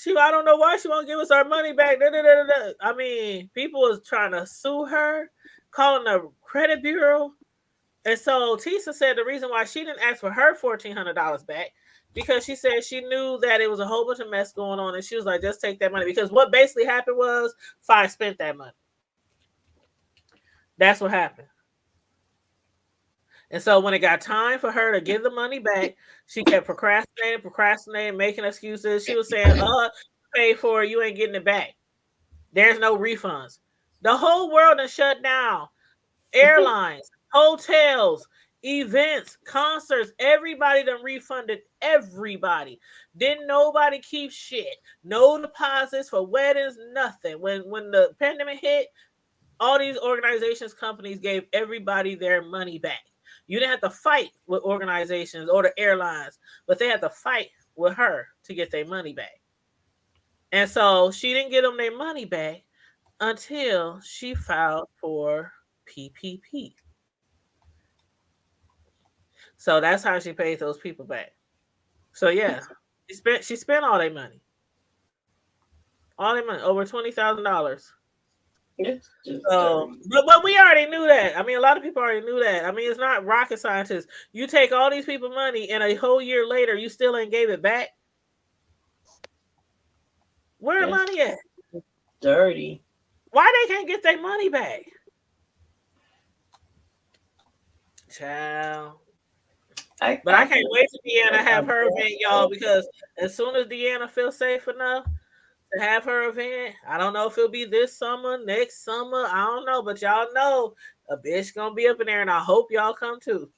I don't know why she won't give us our money back. Da, da, da, da, da. I mean, people was trying to sue her, calling the credit bureau. And so Tisa said the reason why she didn't ask for her $1,400 back because she said she knew that it was a whole bunch of mess going on, and she was like, just take that money. Because what basically happened was Fi spent that money. That's what happened. And so when it got time for her to give the money back, she kept procrastinating, making excuses. She was saying, pay for it, you ain't getting it back. There's no refunds. The whole world is shut down. Airlines, hotels, events, concerts, everybody done refunded everybody. Didn't nobody keep shit. No deposits for weddings, nothing. When the pandemic hit, all these organizations, companies gave everybody their money back. You didn't have to fight with organizations or the airlines, but they had to fight with her to get their money back. And so she didn't get them their money back until she filed for PPP. So that's how she paid those people back. So yeah, she spent all their money. All their money, over $20,000. So, but we already knew that. I mean, a lot of people already knew that. I mean, it's not rocket scientists. You take all these people money, and a whole year later, you still ain't gave it back. Where the money at? Dirty. Why they can't get their money back? Child. But I can't wait for Deanna to have her event, y'all, because as soon as Deanna feels safe enough to have her event, I don't know if it'll be this summer, next summer, I don't know, but y'all know a bitch gonna be up in there, and I hope y'all come too.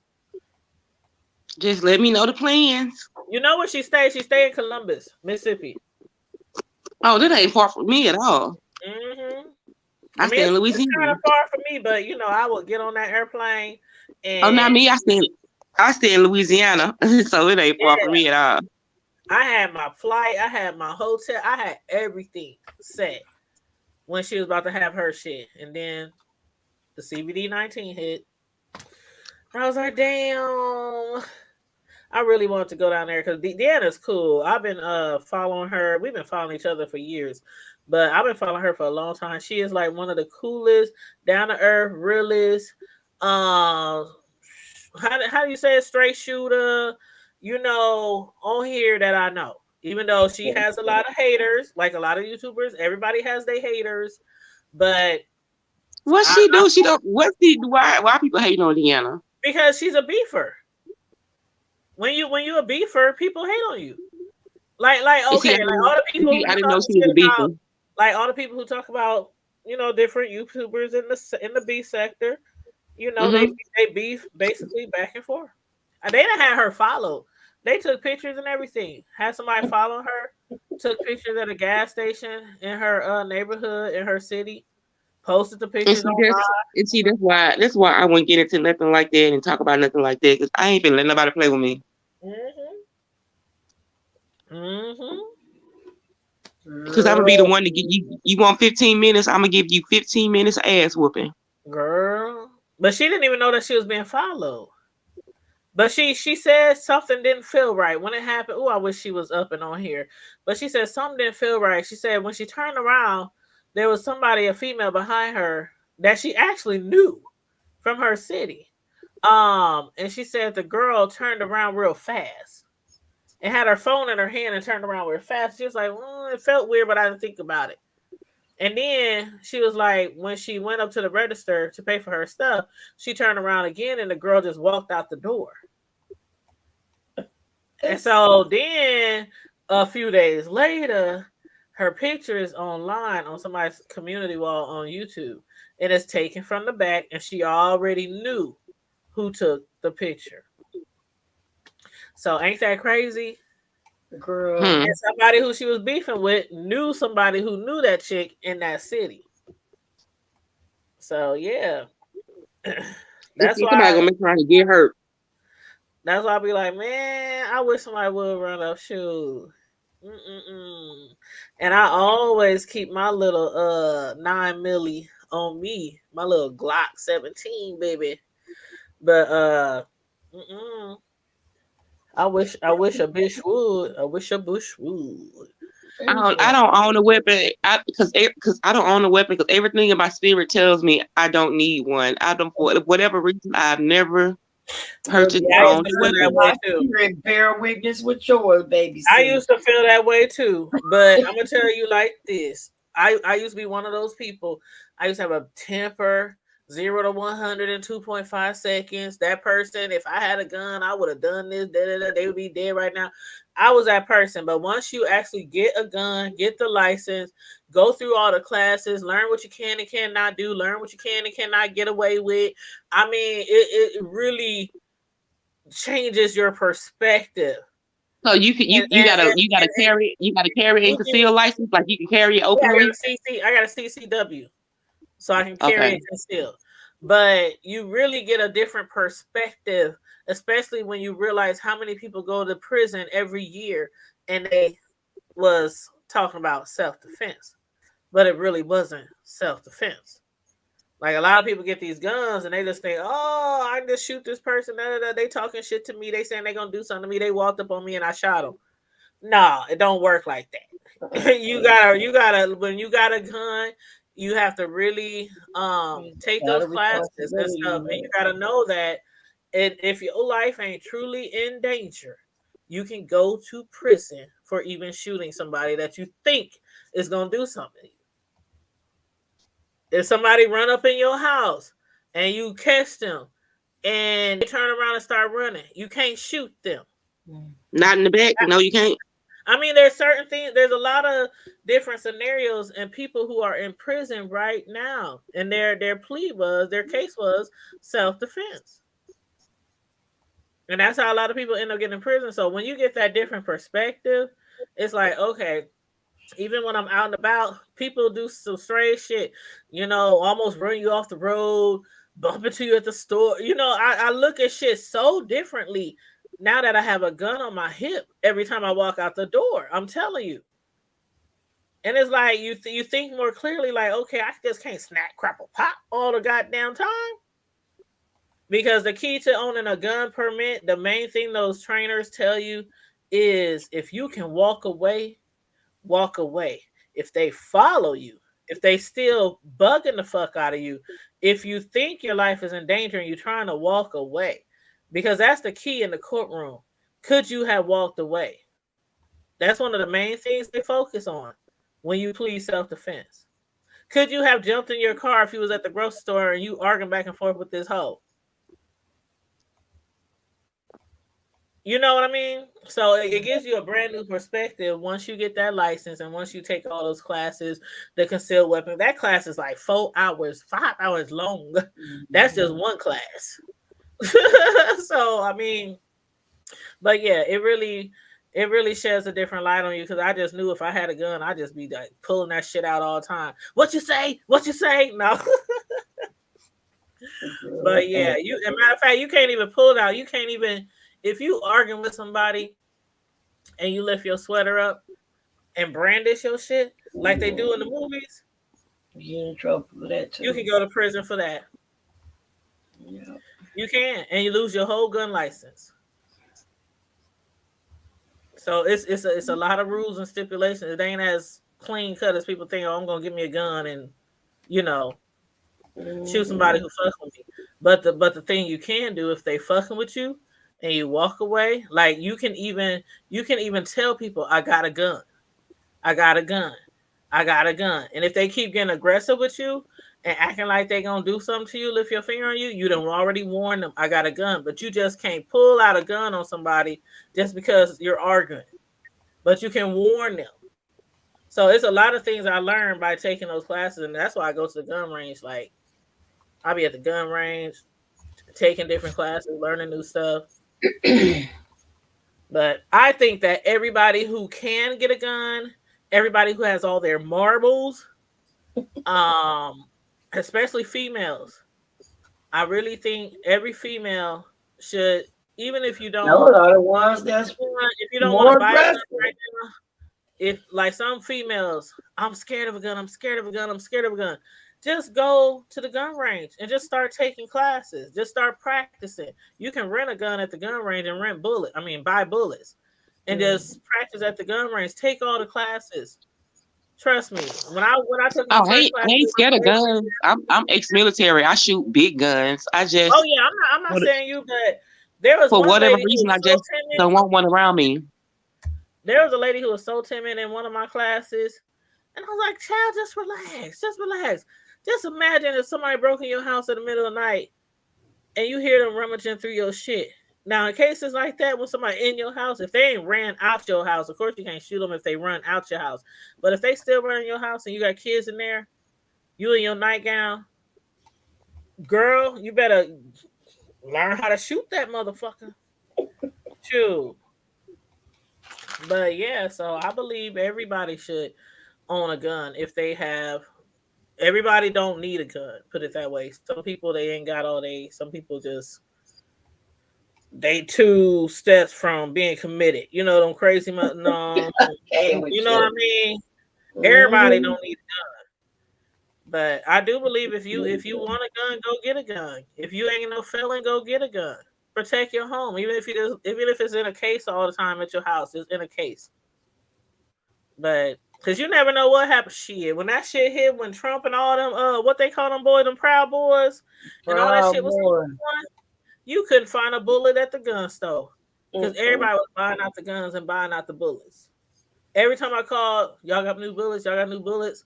Just let me know the plans. You know where she stays? She stay in Columbus, Mississippi. Oh, that ain't far from me at all. Mm-hmm. I stay in Louisiana. It's kind of far from me, but I will get on that airplane. And not me. I stay in Louisiana, so it ain't far from me at all. I had my flight, I had my hotel, I had everything set when she was about to have her shit, and then the CBD-19 hit. I was like, damn. I really wanted to go down there because Deanna's cool. I've been following her. We've been following each other for years, but I've been following her for a long time. She is like one of the coolest, down to earth, realest. How do you say it? Straight shooter. On here that I know. Even though she has a lot of haters, like a lot of YouTubers, everybody has their haters. But what she do? She don't. Why people hating on Deanna? Because she's a beefer. When you a beefer, people hate on you. Like okay, like all the people. I didn't know she was a beefer. Like all the people who talk about different YouTubers in the beef sector. They beef basically back and forth. And they didn't have her followed. They took pictures and everything. Had somebody follow her. Took pictures at a gas station in her neighborhood in her city. Posted the pictures online. And see, that's why I wouldn't get into nothing like that and talk about nothing like that because I ain't been letting nobody play with me. Because I'm gonna be the one to get you. You want 15 minutes? I'm gonna give you 15 minutes of ass whooping. Girl, but she didn't even know that she was being followed. But she said something didn't feel right when it happened. Oh, I wish she was up and on here. But she said something didn't feel right. She said when she turned around, there was somebody, a female behind her that she actually knew from her city. And she said the girl turned around real fast and had her phone in her hand and turned around real fast. She was like, it felt weird, but I didn't think about it. And then she was like, when she went up to the register to pay for her stuff, she turned around again and the girl just walked out the door. And so then a few days later, her picture is online on somebody's community wall on YouTube. And it's taken from the back, and she already knew who took the picture. So ain't that crazy? Girl. And somebody who she was beefing with knew somebody who knew that chick in that city. So yeah. That's why somebody gonna be trying to get hurt. That's why I be like, man, I wish somebody would run up shoes. And I always keep my little 9 milli on me, my little Glock 17, baby. But I wish a bitch would. I wish a bush would. I don't own a weapon. Because I don't own a weapon because everything in my spirit tells me I don't need one. I don't, for whatever reason, I've never purchased Yeah, I or used owned to a feel that weapon. way My too. spirit bear witness with yours, baby. I See. used to feel that way too. But I'm gonna tell you like this. I used to be one of those people. I used to have a temper, 0 to 100 in 2.5 seconds. That person, if I had a gun, I would have done this. Da, da, da, they would be dead right now. I was that person. But once you actually get a gun, get the license, go through all the classes, learn what you can and cannot do, learn what you can and cannot get away with. I mean, it really changes your perspective. So you gotta carry and You can, conceal license, like you can carry it yeah, openly. I got a CCW, so I can carry Okay. it concealed. But you really get a different perspective, especially when you realize how many people go to prison every year, and they was talking about self defense, but it really wasn't self defense. Like a lot of people get these guns and they just think, "Oh, I can just shoot this person." Da, da, da. They talking shit to me. They saying they gonna do something to me. They walked up on me and I shot them. No, it don't work like that. You gotta when you got a gun, you have to really take Got those a classes and responsibility, stuff, and you man. gotta know that if your life ain't truly in danger, you can go to prison for even shooting somebody that you think is gonna do something. If somebody run up in your house and you catch them and they turn around and start running, you can't shoot them. Not in the back. No, you can't. I mean, there's certain things. There's a lot of different scenarios and people who are in prison right now, and their case was self defense, and that's how a lot of people end up getting in prison. So when you get that different perspective, it's like okay, even when I'm out and about, people do some strange shit. Almost run you off the road, bump into you at the store. I look at shit so differently now that I have a gun on my hip every time I walk out the door. I'm telling you. And it's like you think more clearly, like, okay, I just can't snap, crapple, pop all the goddamn time. Because the key to owning a gun permit, the main thing those trainers tell you is if you can walk away, walk away. If they follow you, if they still bugging the fuck out of you, if you think your life is in danger and you're trying to walk away, because that's the key in the courtroom. Could you have walked away? That's one of the main things they focus on when you plead self-defense. Could you have jumped in your car if you was at the grocery store and you arguing back and forth with this hoe? You know what I mean? So it gives you a brand new perspective once you get that license and once you take all those classes, the concealed weapon. That class is like 4 hours, 5 hours long. That's just one class. So I mean, but yeah, it really sheds a different light on you because I just knew if I had a gun, I'd just be like pulling that shit out all the time. What you say? What you say? No. But yeah, as a matter of fact, you can't even pull it out. You can't even if you arguing with somebody and you lift your sweater up and brandish your shit like they do in the movies, You get in trouble for that you too. can go to prison for that. Yeah. You can, and you lose your whole gun license. So it's a lot of rules and stipulations. It ain't as clean cut as people think. Oh, I'm gonna give me a gun and you know shoot somebody who fucks with me. But the thing you can do if they fucking with you and you walk away, like you can even tell people I got a gun. I got a gun. I got a gun. And if they keep getting aggressive with you and acting like they gonna do something to you, lift your finger on you, you done already warned them, I got a gun. But you just can't pull out a gun on somebody just because you're arguing. But you can warn them. So it's a lot of things I learned by taking those classes, and that's why I go to the gun range. Like I'll be at the gun range, taking different classes, learning new stuff. But I think that everybody who can get a gun, everybody who has all their marbles, um, especially females, I really think every female should, even if you don't, Those are the ones that's if you don't want to more buy a gun aggressive. right now, if like some females, I'm scared of a gun, I'm scared of a gun, I'm scared of a gun. Just go to the gun range and just start taking classes. Just start practicing. You can rent a gun at the gun range and buy bullets. and just practice at the gun range. Take all the classes. Trust me. When I took my Oh, first I class, ain't scared of guns. I'm ex-military. I shoot big guns. I oh just yeah, I'm not for, saying you, but there was for one whatever lady who reason was I so just timid. don't want one around me. There was a lady who was so timid in one of my classes, and I was like, "Child, just relax. Just imagine if somebody broke in your house in the middle of the night and you hear them rummaging through your shit." Now, in cases like that, when somebody in your house, if they ain't ran out your house, of course you can't shoot them if they run out your house. But if they still run in your house and you got kids in there, you in your nightgown, girl, you better learn how to shoot that motherfucker. Shoot. But yeah, so I believe everybody should own a gun if they have. Everybody don't need a gun. Put it that way. Some people they ain't got all they. Some people just they 2 steps from being committed. You know them crazy. No, Okay, with you know what I you. mean. Everybody Mhm. don't need. But I do believe if you want a gun, go get a gun. If you ain't no felon, go get a gun. Protect your home, even if it's in a case all the time at your house, it's in a case. But because you never know what happened. Shit, when that shit hit, when Trump and all them, what they call them boys, them Proud Boys, and all that Proud shit was boy. going on, you couldn't find a bullet at the gun store because Mm-mm. everybody was buying out the guns and buying out the bullets. Every time I called, y'all got new bullets, y'all got new bullets.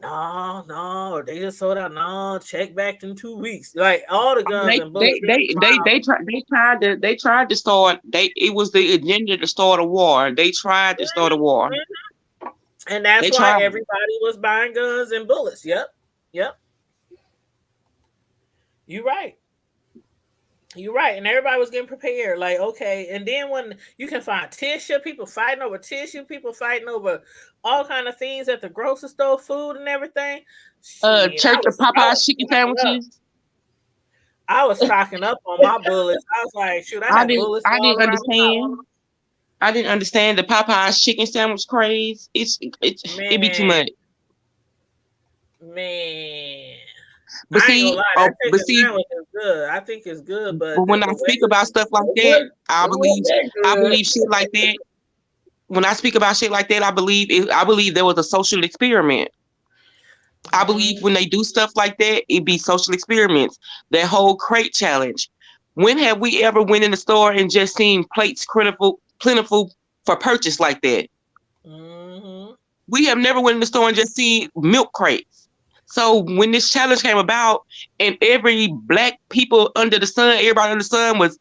No, no, or they just sold out. No, check back in 2 weeks. Like all the guns They and they bullets. they they they tried they tried to start it was the agenda to start a war. They tried to start a war. And that's They why tried. everybody was buying guns and bullets. Yep, yep. You right. You're right, and everybody was getting prepared. Like, okay, and then when you can find tissue, people fighting over tissue, people fighting over all kind of things at the grocery store, food and everything. Shit, I Church was I Popeye was chicken stocking up. sandwiches. I was stocking up on my bullets. I was like, shoot, I I had didn't bullets I all didn't around the house. understand. I didn't understand the Popeyes chicken sandwich craze. It be too Man, much. man. But I ain't gonna see, lie, oh, that but chicken see, sandwich is good. I think it's good, but but when I the way speak about stuff like It that, wasn't, it wasn't that I good. believe shit like that. When I speak about shit like that, I believe there was a social experiment. I believe mm, when they do stuff like that, it be social experiments. That whole crate challenge. When have we ever went in the store and just seen plates plentiful for purchase like that? mm-hmm. We have never went in the store and just seen milk crates. So when this challenge came about and every black people under the sun, everybody under the sun was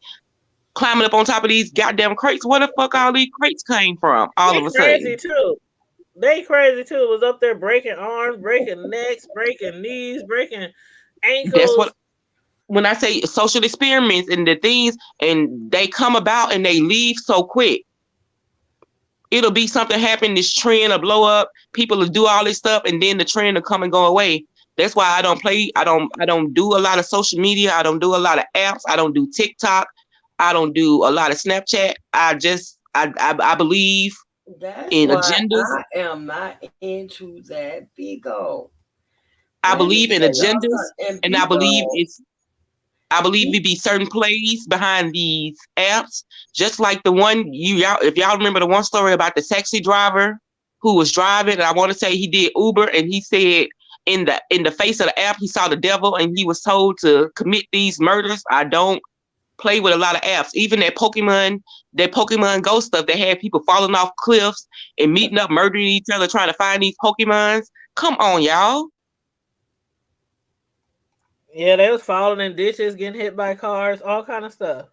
climbing up on top of these goddamn crates, where the fuck all these crates came from all They of a crazy sudden? too. They crazy too. It was up there breaking arms, breaking necks, breaking knees, breaking That's what ankles. when I say social experiments and the things and they come about and they leave so quick. It'll be something happen, this trend will blow up, people will do all this stuff, and then the trend will come and go away. That's why I don't do a lot of social media. I don't do a lot of apps. I don't do TikTok. I don't do a lot of Snapchat. I believe That's in why agendas. I am not into that Bigo. I Let me believe in tell y'all agendas, something. And and Bigo, I believe it be certain plays behind these apps, just like the one y'all, if y'all remember the one story about the taxi driver who was driving, and I want to say he did Uber, and he said in the face of the app he saw the devil, and he was told to commit these murders. I don't play with a lot of apps, even that Pokemon Go stuff that had people falling off cliffs and meeting up, murdering each other, trying to find these Pokemons. Come on, y'all. Yeah, they was falling in ditches, getting hit by cars, all kind of stuff.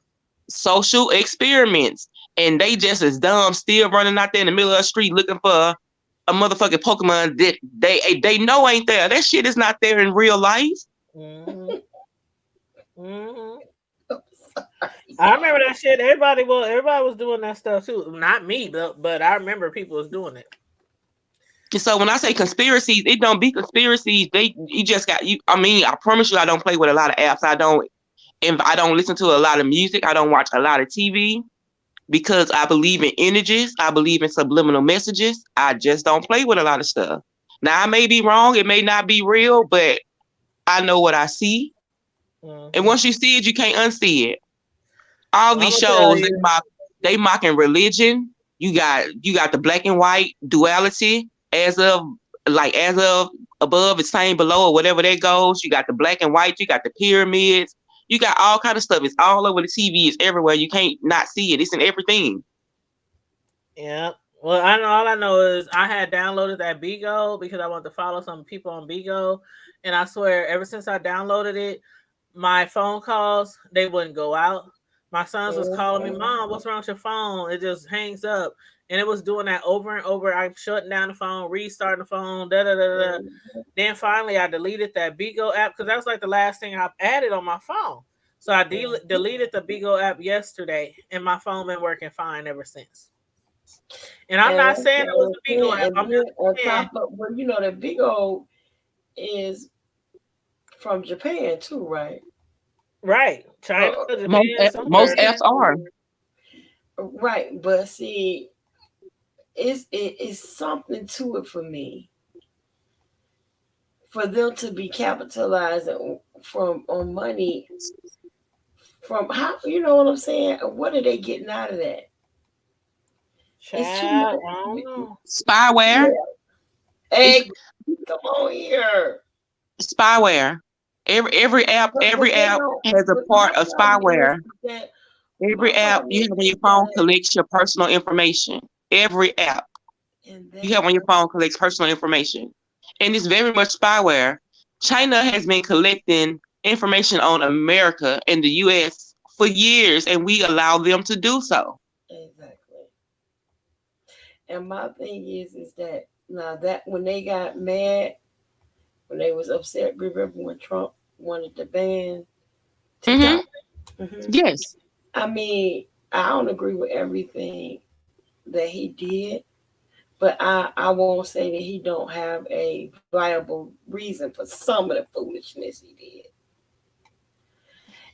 Social experiments. And they just as dumb, still running out there in the middle of the street looking for a motherfucking Pokemon that they know ain't there. That shit is not there in real life. Mm-hmm. Mm-hmm. I'm I sorry. remember that shit. Everybody was doing that stuff too. Not me, but I remember people was doing it. And so when I say conspiracies, it don't be conspiracies. You just got you. I mean, I promise you, I don't play with a lot of apps. I don't listen to a lot of music. I don't watch a lot of TV because I believe in images. I believe in subliminal messages. I just don't play with a lot of stuff. Now I may be wrong. It may not be real, but I know what I see. And Mm-hmm. once you see it, you can't unsee it. All I'm these gonna tell shows you. they mocking religion. You got the black and white duality as of above is same below or whatever that goes. You got the black and white. You got the pyramids. You got all kind of stuff. It's all over the TV. It's everywhere. You can't not see it. It's in everything. Yeah. Well, all I know is I had downloaded that Bigo because I wanted to follow some people on Bigo, and I swear, ever since I downloaded it, my phone calls they wouldn't go out. My sons was calling me, Mom, what's wrong with your phone? It just hangs up, and it was doing that over and over. I'm shutting down the phone, restarting the phone, da da da da. Then finally, I deleted that Bigo app because that was like the last thing I've added on my phone. So I deleted the Bigo app yesterday, and my phone been working fine ever since. And I'm not saying it was a Bigo app. I'm just saying, well, you know that Bigo is from Japan too, right? right. China, Most Japan, most apps are. Right, but see, it's something to it for me. For them to be capitalizing on money from how, you know what I'm saying? What are they getting out of that? It's too much. Child, I don't know. Spyware. Hey, come on here. Spyware. Every app has a part of spyware. Every app you have on your phone collects your personal information. Every app you have on your phone collects personal information. And it's very much spyware. China has been collecting information on America and the US for years, and we allow them to do so. Exactly. And my thing is that now that when they got mad, when they was upset, remember when Trump wanted to ban TikTok? Yes. I mean, I don't agree with everything that he did, but I won't say that he don't have a viable reason for some of the foolishness he did.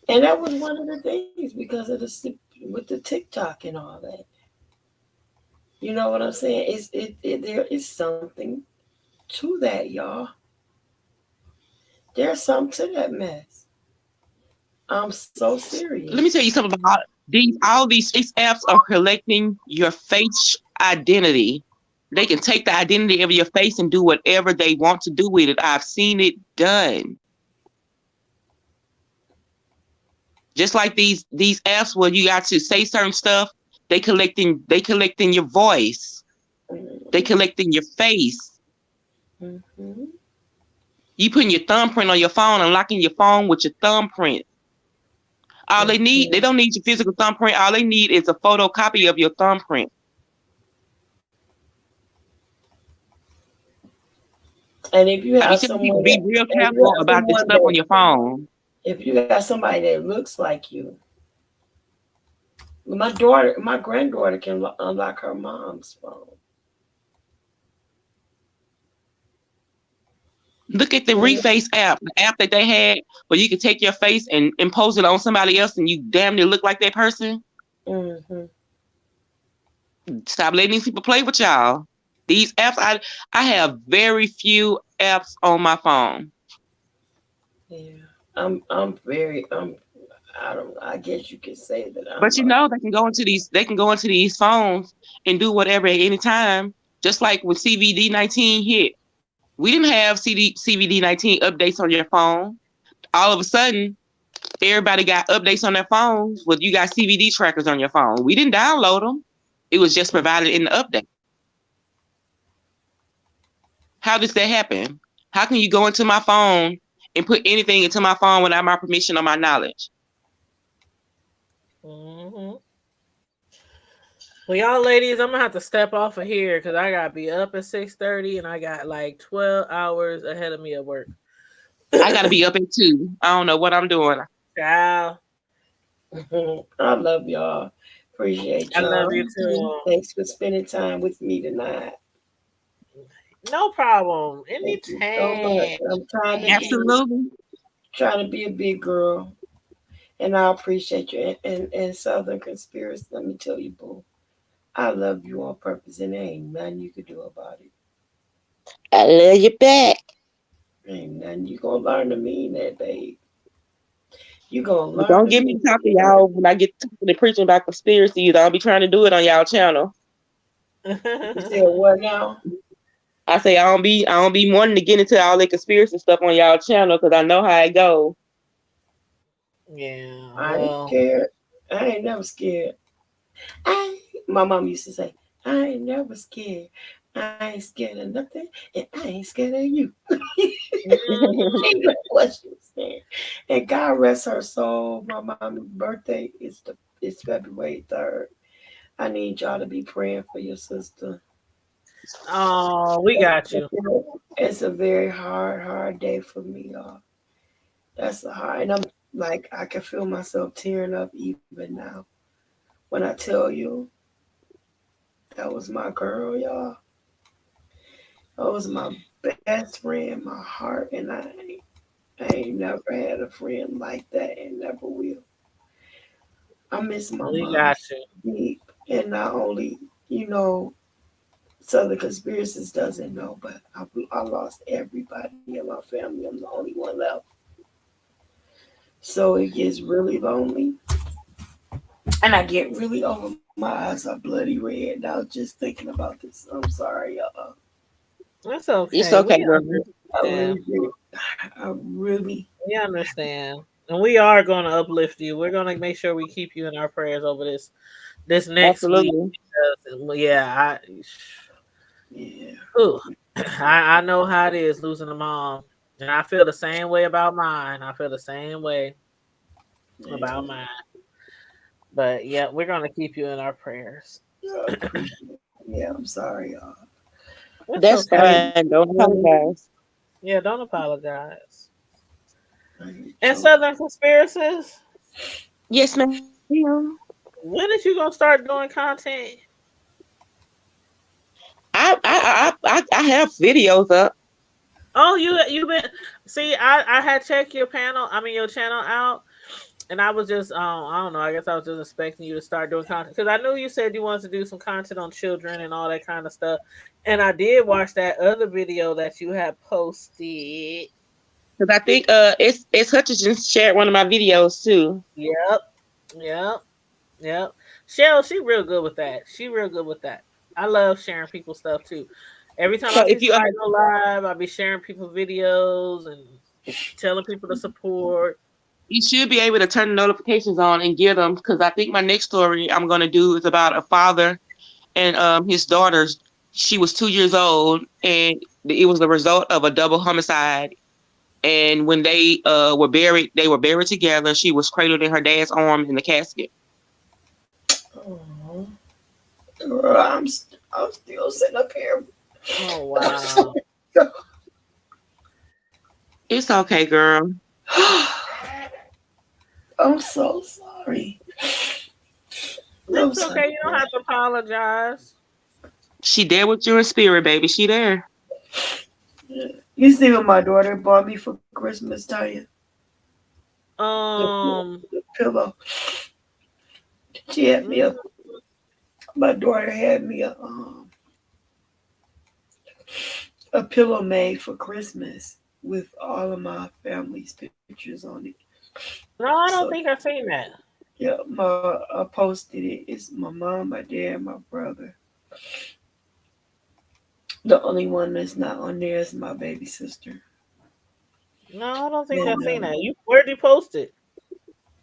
And that was one of the things because of with the TikTok and all that. You know what I'm saying? There is something to that, y'all. There's something to that mess. I'm so serious. Let me tell you something about all these face apps are collecting your face identity. They can take the identity of your face and do whatever they want to do with it. I've seen it done. Just like these apps where you got to say certain stuff, they collecting your voice. They collecting your face. Mm-hmm. You putting your thumbprint on your phone and locking your phone with your thumbprint. All they need, they don't need your physical thumbprint. All they need is a photocopy of your thumbprint. And if you have someone, be real careful about this stuff on your phone. If you got somebody that looks like you, my granddaughter can unlock her mom's phone. Look at the Reface app, the app that they had where you could take your face and impose it on somebody else and you damn near look like that person. Mm-hmm. Stop letting these people play with y'all. These apps, I have very few apps on my phone. Yeah, I guess you could say that. But you know, they can go into these phones and do whatever at any time. Just like when CVD-19 hit, we didn't have CVD-19 updates on your phone. All of a sudden, everybody got updates on their phones. Well, you got CVD trackers on your phone. We didn't download them. It was just provided in the update. How does that happen? How can you go into my phone and put anything into my phone without my permission or my knowledge? Mm-hmm. Well, y'all ladies, I'm gonna have to step off of here because I gotta be up at 6:30 and I got like 12 hours ahead of me at work. I gotta be up at 2. I don't know what I'm doing. Ciao. I love y'all. Appreciate y'all. I love you too. Thanks for spending time with me tonight. No problem. Anytime. I'm trying to be a big girl. And I appreciate you. And Southern Conspiracy, let me tell you, boo, I love you on purpose, and there ain't nothing you can do about it. I love you back. Ain't nothing you gonna learn to mean that, babe. You gonna learn. Don't get me to talk to y'all when I get to preaching about conspiracies. I'll be trying to do it on y'all channel. You said what now? I say I don't be wanting to get into all the conspiracy stuff on y'all channel because I know how it go. Yeah, I ain't well, scared. I ain't never scared. My mom used to say, I ain't never scared. I ain't scared of nothing, and I ain't scared of you. mhm. She knew what she was saying. And God rest her soul. My mom's birthday is February 3rd. I need y'all to be praying for your sister. Oh, we got you. It's a very hard day for me, y'all. That's a hard, and I'm like, I can feel myself tearing up even now. When I tell you that was my girl, y'all. That was my best friend, my heart, and I ain't never had a friend like that and never will. I miss my We mom got you. deep, and not only, you know, Southern Conspiracies doesn't know, but I lost everybody in my family. I'm the only one left. So it gets really lonely, and I get really over. My eyes are bloody red now just thinking about this. I'm sorry, y'all. It's It's okay. okay, We girl. I really, understand. I really, We understand. And we are going to uplift you. We're going to make sure we keep you in our prayers over this next week. Absolutely. Because, yeah, yeah, ooh, I know how it is losing a mom. And I feel the same way about mine. I feel the same way about yeah. mine. But yeah, we're going to keep you in our prayers. I appreciate it. Yeah, I'm sorry, y'all. It's That's I okay. fine. ain't Don't apologize. Yeah, don't apologize. I ain't And joking. Southern Conspiracies, Yes, ma'am. when is you going to start doing content? I have videos up. Oh, you been see? I had checked your panel. I mean your channel out, and I was just I don't know. I guess I was just expecting you to start doing content because I knew you said you wanted to do some content on children and all that kind of stuff. And I did watch that other video that you had posted. Because I think it's Hutchinson shared one of my videos too. Yep, yep, yep. Shell, she real good with that. She real good with that. I love sharing people's stuff too. Every time I So see if you somebody go live, I'll be sharing people videos and telling people to support. you should be able to turn the notifications on and get them because I think my next story I'm gonna do is about a father and his daughters. She was 2 years old and it was the result of a double homicide. And when they were buried together. She was cradled in her dad's arm in the casket. Oh, girl, I'm still sitting up here. Oh I'm so, wow. It's okay, girl. I'm so sorry. I'm It's sorry. okay. You don't have to apologize. She there with you in spirit, baby. She there. You see what my daughter bought me for Christmas, Tanya? The, Um, the pillow. She had me a. mm, My daughter had me a pillow made for Christmas with all of my family's pictures on it. no, I So don't think I've seen that. yeah, I posted it. It's my mom, my dad, my brother. The only one that's not on there is my baby sister. No, I don't think I've And seen that. You where'd you post it?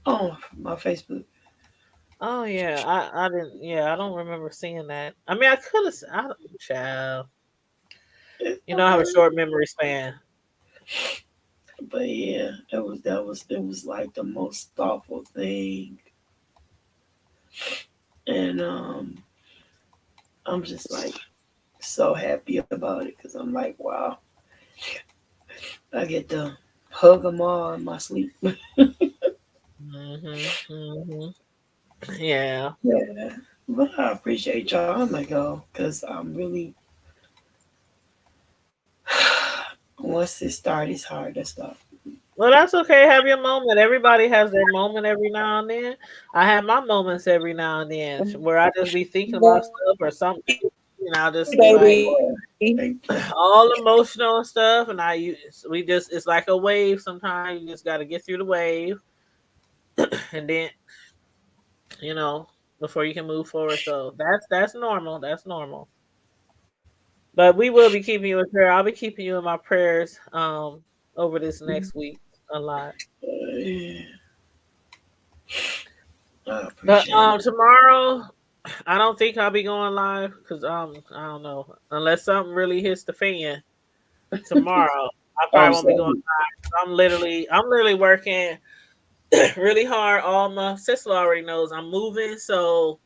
oh, my Facebook. Oh yeah, I didn't. Yeah, I don't remember seeing that. I mean, I could have. Child, It's you know, I have a alright. short memory span. But yeah, it was like the most thoughtful thing, and I'm just like so happy about it because I'm like, wow, I get to hug them all in my sleep. Mhm. Yeah. Yeah, but I appreciate y'all. I'm like, oh, because I'm really once it starts, it's hard to stop. Well, that's okay. Have your moment. Everybody has their moment every now and then. I have my moments every now and then where I just be thinking about stuff or something. You know, I'll just be like Baby. Thank you. all emotional and stuff. And we just, it's like a wave sometimes. You just got to get through the wave. And then, you know, before you can move forward. So that's normal. That's normal. But we will be keeping you in prayer. I'll be keeping you in my prayers over this Mhm. next week a lot. Yeah, I But appreciate it. tomorrow I don't think I'll be going live because I don't know, unless something really hits the fan tomorrow. I I'm probably won't be going sorry. live. I'm literally working really hard. All my sister already knows I'm moving, so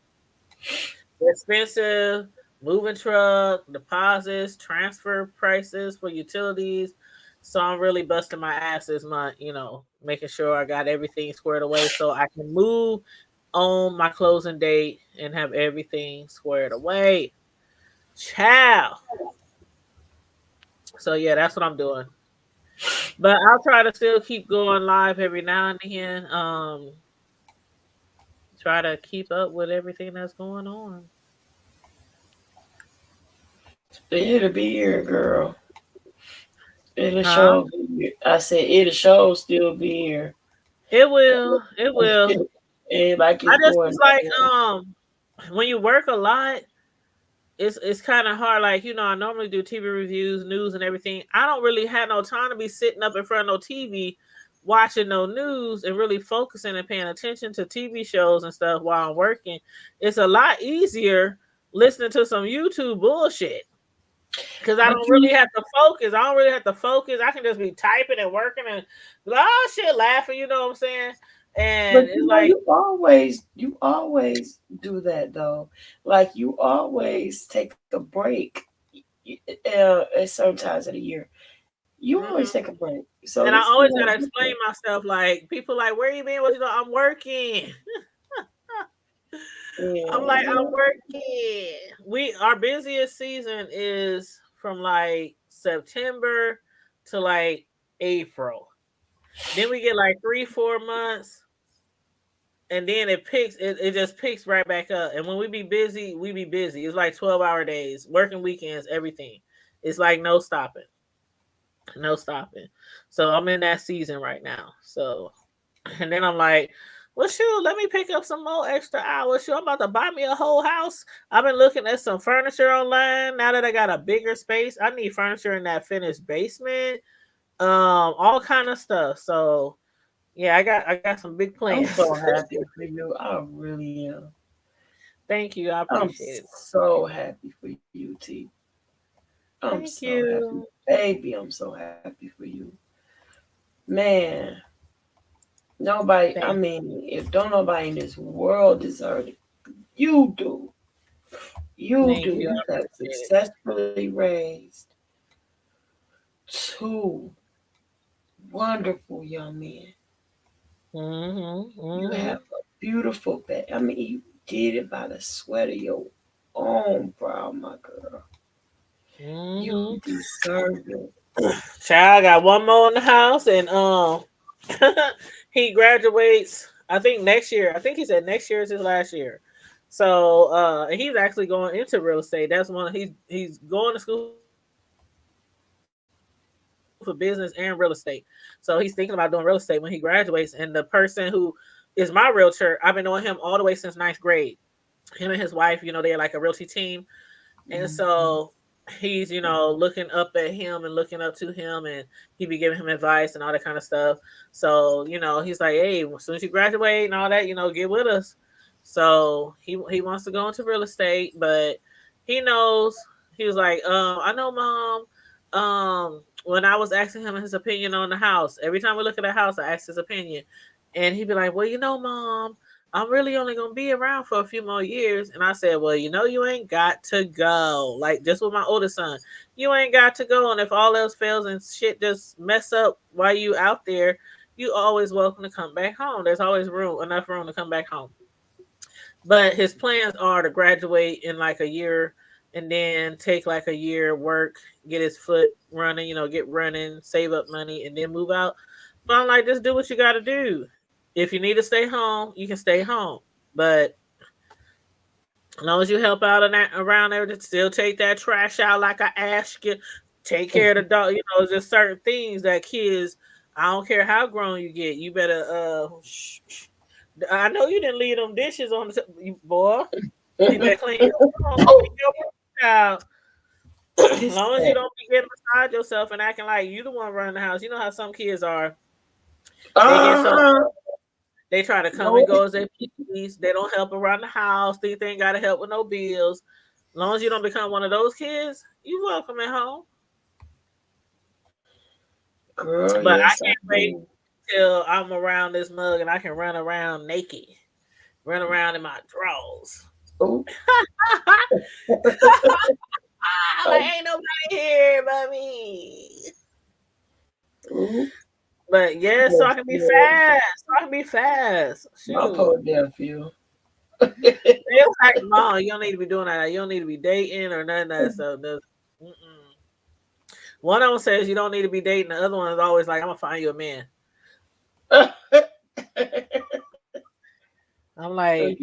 expensive moving truck deposits, transfer prices for utilities. So I'm really busting my ass this month, making sure I got everything squared away so I can move on my closing date and have everything squared away. Ciao. So yeah, that's what I'm doing. But I'll try to still keep going live every now and then. Try to keep up with everything that's going on. It'll be here, girl. It'll Huh? show. Be here. I said it'll show still be here. It will. It will. And like I it's just going was like, nowhere. when you work a lot, it's kind of hard. Like, I normally do TV reviews, news, and everything. I don't really have no time to be sitting up in front of no TV, watching no news, and really focusing and paying attention to TV shows and stuff while I'm working. It's a lot easier listening to some YouTube bullshit because I But don't really you, have to focus. I don't really have to focus. I can just be typing and working and be like, oh shit, laughing. You know what I'm saying? but And it's you know, like, you always do that though. Like you always take a break at certain times of the year. You always mhm. take a break. So And I this is always not gotta explain different. myself. Like people like, where you been? What you know? I'm working. I'm Yeah, like, I'm yeah. working. Our busiest season is from like September to like April. Then we get like 3, 4 months, and then it just picks right back up. And when we be busy, we be busy. It's like 12-hour days, working weekends, everything. It's like no stopping. No stopping. So I'm in that season right now. So and then I'm like, well, shoot, let me pick up some more extra hours. Shoot, I'm about to buy me a whole house. I've been looking at some furniture online. Now that I got a bigger space, I need furniture in that finished basement. All kind of stuff. So yeah, I got some big I'm plans. so happy for you. I really am. Thank you. I I'm appreciate it. so happy for you, T. I'm Thank so happy. you. Baby, I'm so happy for you. Man, nobody, I Thank mean, if don't nobody in this world deserve it, you do. You do. thank you. You I have appreciate it. successfully raised two wonderful young men. Mhm. You have Mhm. a beautiful baby. I mean, you did it by the sweat of your own brow, my girl. You Mhm. deserve it. Child, I got one more in the house, and he graduates. I think next year. I think he said next year is his last year. So, and he's actually going into real estate. That's one. He's going to school for business and real estate. So he's thinking about doing real estate when he graduates. And the person who is my realtor, I've been knowing him all the way since ninth grade. Him and his wife, they are like a realty team. And so he's Mhm. looking up at him and looking up to him, and he be giving him advice and all that kind of stuff. So he's like, hey, as soon as you graduate and all that, get with us. So he wants to go into real estate, but he knows. He was like, I know, mom. When I was asking him his opinion on the house, every time we look at a house, I ask his opinion, and he'd be like, well, mom, I'm really only gonna be around for a few more years. And I said, well, you ain't got to go. Like just with my oldest son, you ain't got to go. And if all else fails and shit just mess up while you out there, you always welcome to come back home. There's always enough room to come back home. But his plans are to graduate in like a year and then take like a year work, get his foot running, get running, save up money, and then move out. But I'm like, just do what you got to do. If you need to stay home, you can stay home. But as long as you help out and that around there, to still take that trash out like I asked you, take care of the dog. Just certain things that kids. I don't care how grown you get, you better. I know you didn't leave them dishes on the boy. You better clean your room, clean your room out. As This long as you fact. don't be getting beside yourself and acting like you the one running the house. You know how some kids are. They get so Uh-huh. they try to come and No. go as they please. They don't help around the house. Think they ain't got to help with no bills. As long as you don't become one of those kids, you welcome at home. Girl, But I yes, I can't wait do. till I'm around this mug and I can run around naked, run around in my drawers. Oh, Like oh, ain't nobody here but me. oh. But yeah, so I can be Nephew. fast. So I can be fast. My Shoot. poor nephew. It's like, mom, you don't need to be doing that. You don't need to be dating or none of that stuff. Mm-mm. One of them says you don't need to be dating. The other one is always like, I'm gonna find you a man. I'm like,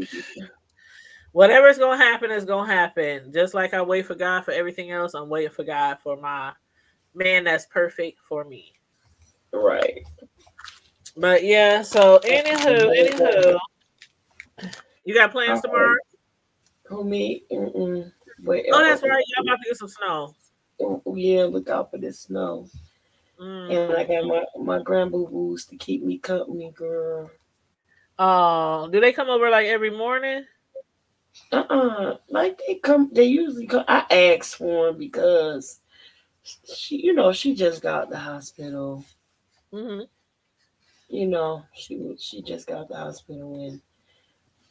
whatever's gonna happen is gonna happen. Just like I wait for God for everything else, I'm waiting for God for my man that's perfect for me. Right. But yeah, so anywho, you got plans All tomorrow? right. Who me? Mm-mm. Wait, Oh, that's right. Y'all about to get some snow. yeah, look out for this snow. And I Mm. got my grandboo boos to keep me company, girl. Oh, do they come over like every morning? Like they usually come. I asked for them because she just got the hospital. Mm-hmm. She just got the hospital, and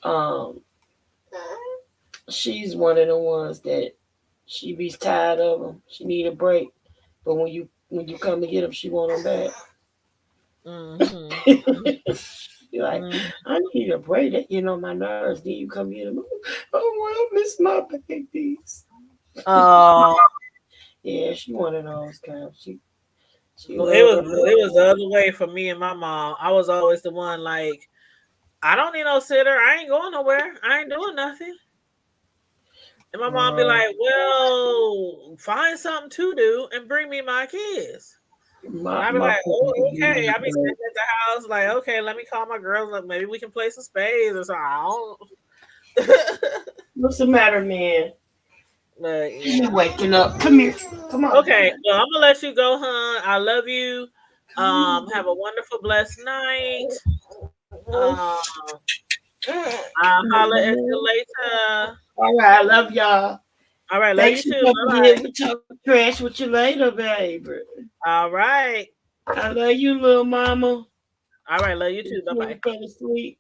um she's one of the ones that she be tired of them. She need a break, but when you come to get them, she want them back. Mm-hmm. You're like, Mm-hmm. I need a break. My nerves. Then you come get them. Oh, well, I miss my babies. Oh, Yeah, she one of those kind. She it love was her. it was the other way for me and my mom. I was always the one like, I don't need no sitter. I ain't going nowhere. I ain't doing nothing. And my mom be Uh, like, well, find something to do and bring me my kids. And my I be my like, parents oh, give okay. me I a be break. sitting at the house like, okay, let me call my girls. Like, maybe we can play some spades or something. I don't. What's the matter, man? But You yeah. waking up? Come here. Come on. Okay, well, I'm gonna let you go, hon. I love you. Have a wonderful, blessed night. Um, I'll holler at you later. All right, I love y'all. All right, love you Thanks for too. coming Bye here. We talk trash with you later, baby. bye. All right. I love you, little mama. All right, love you too. Bye You bye. ain't fell asleep.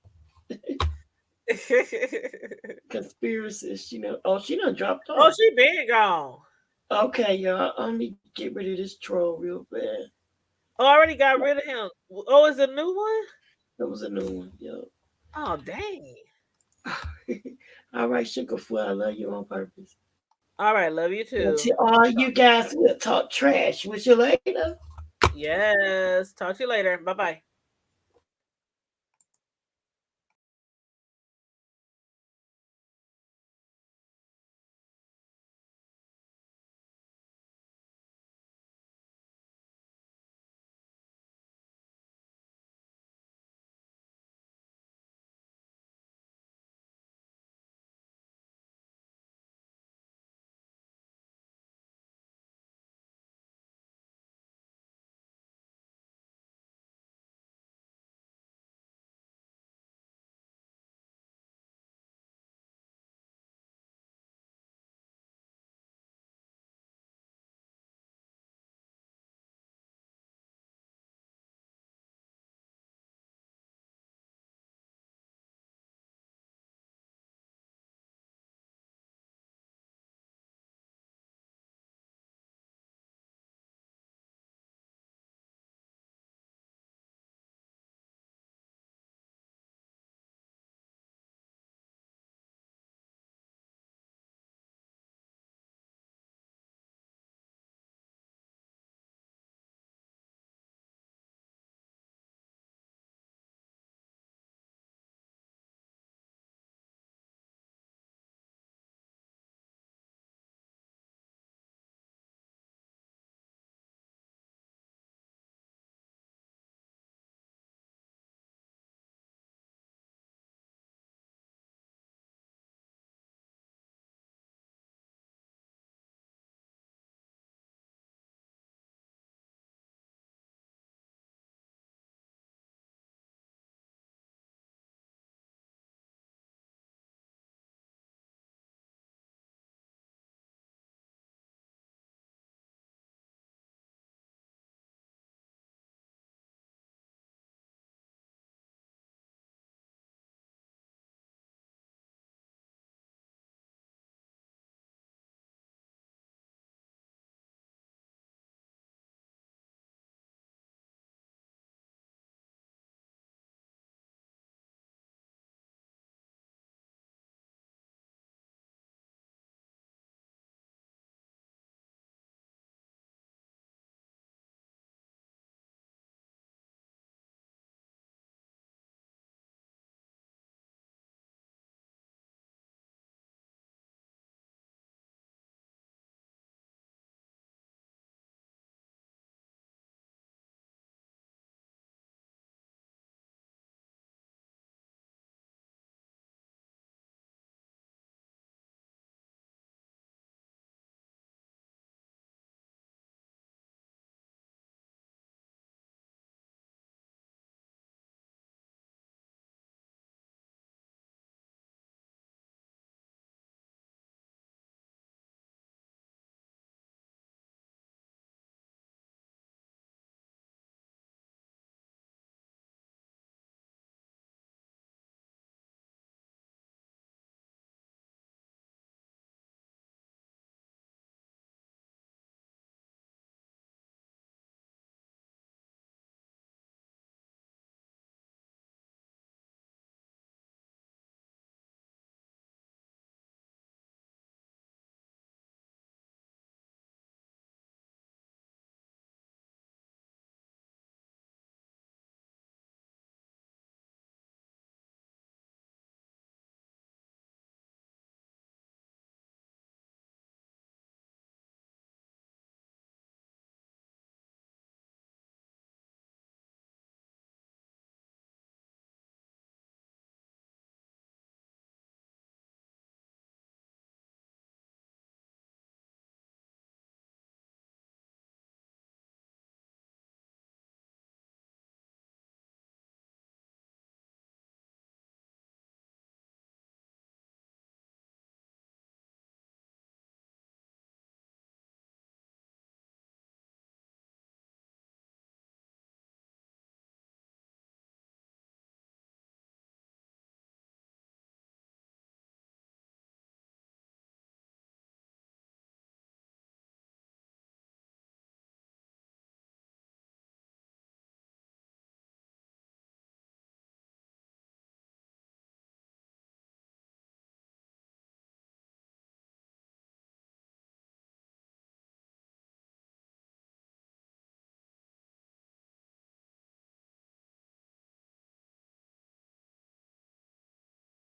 Conspiracies. She done dropped Oh, off. she been gone. Okay, y'all. Let me get rid of this troll real bad. Oh, I already got rid of him. Oh, is the new one? That was a new one. Yo. Oh, dang. All right, sugar foot. I love you on purpose. All right, love you And to too. all you guys, we'll talk trash with you later. Yes. Talk to you later. Bye bye.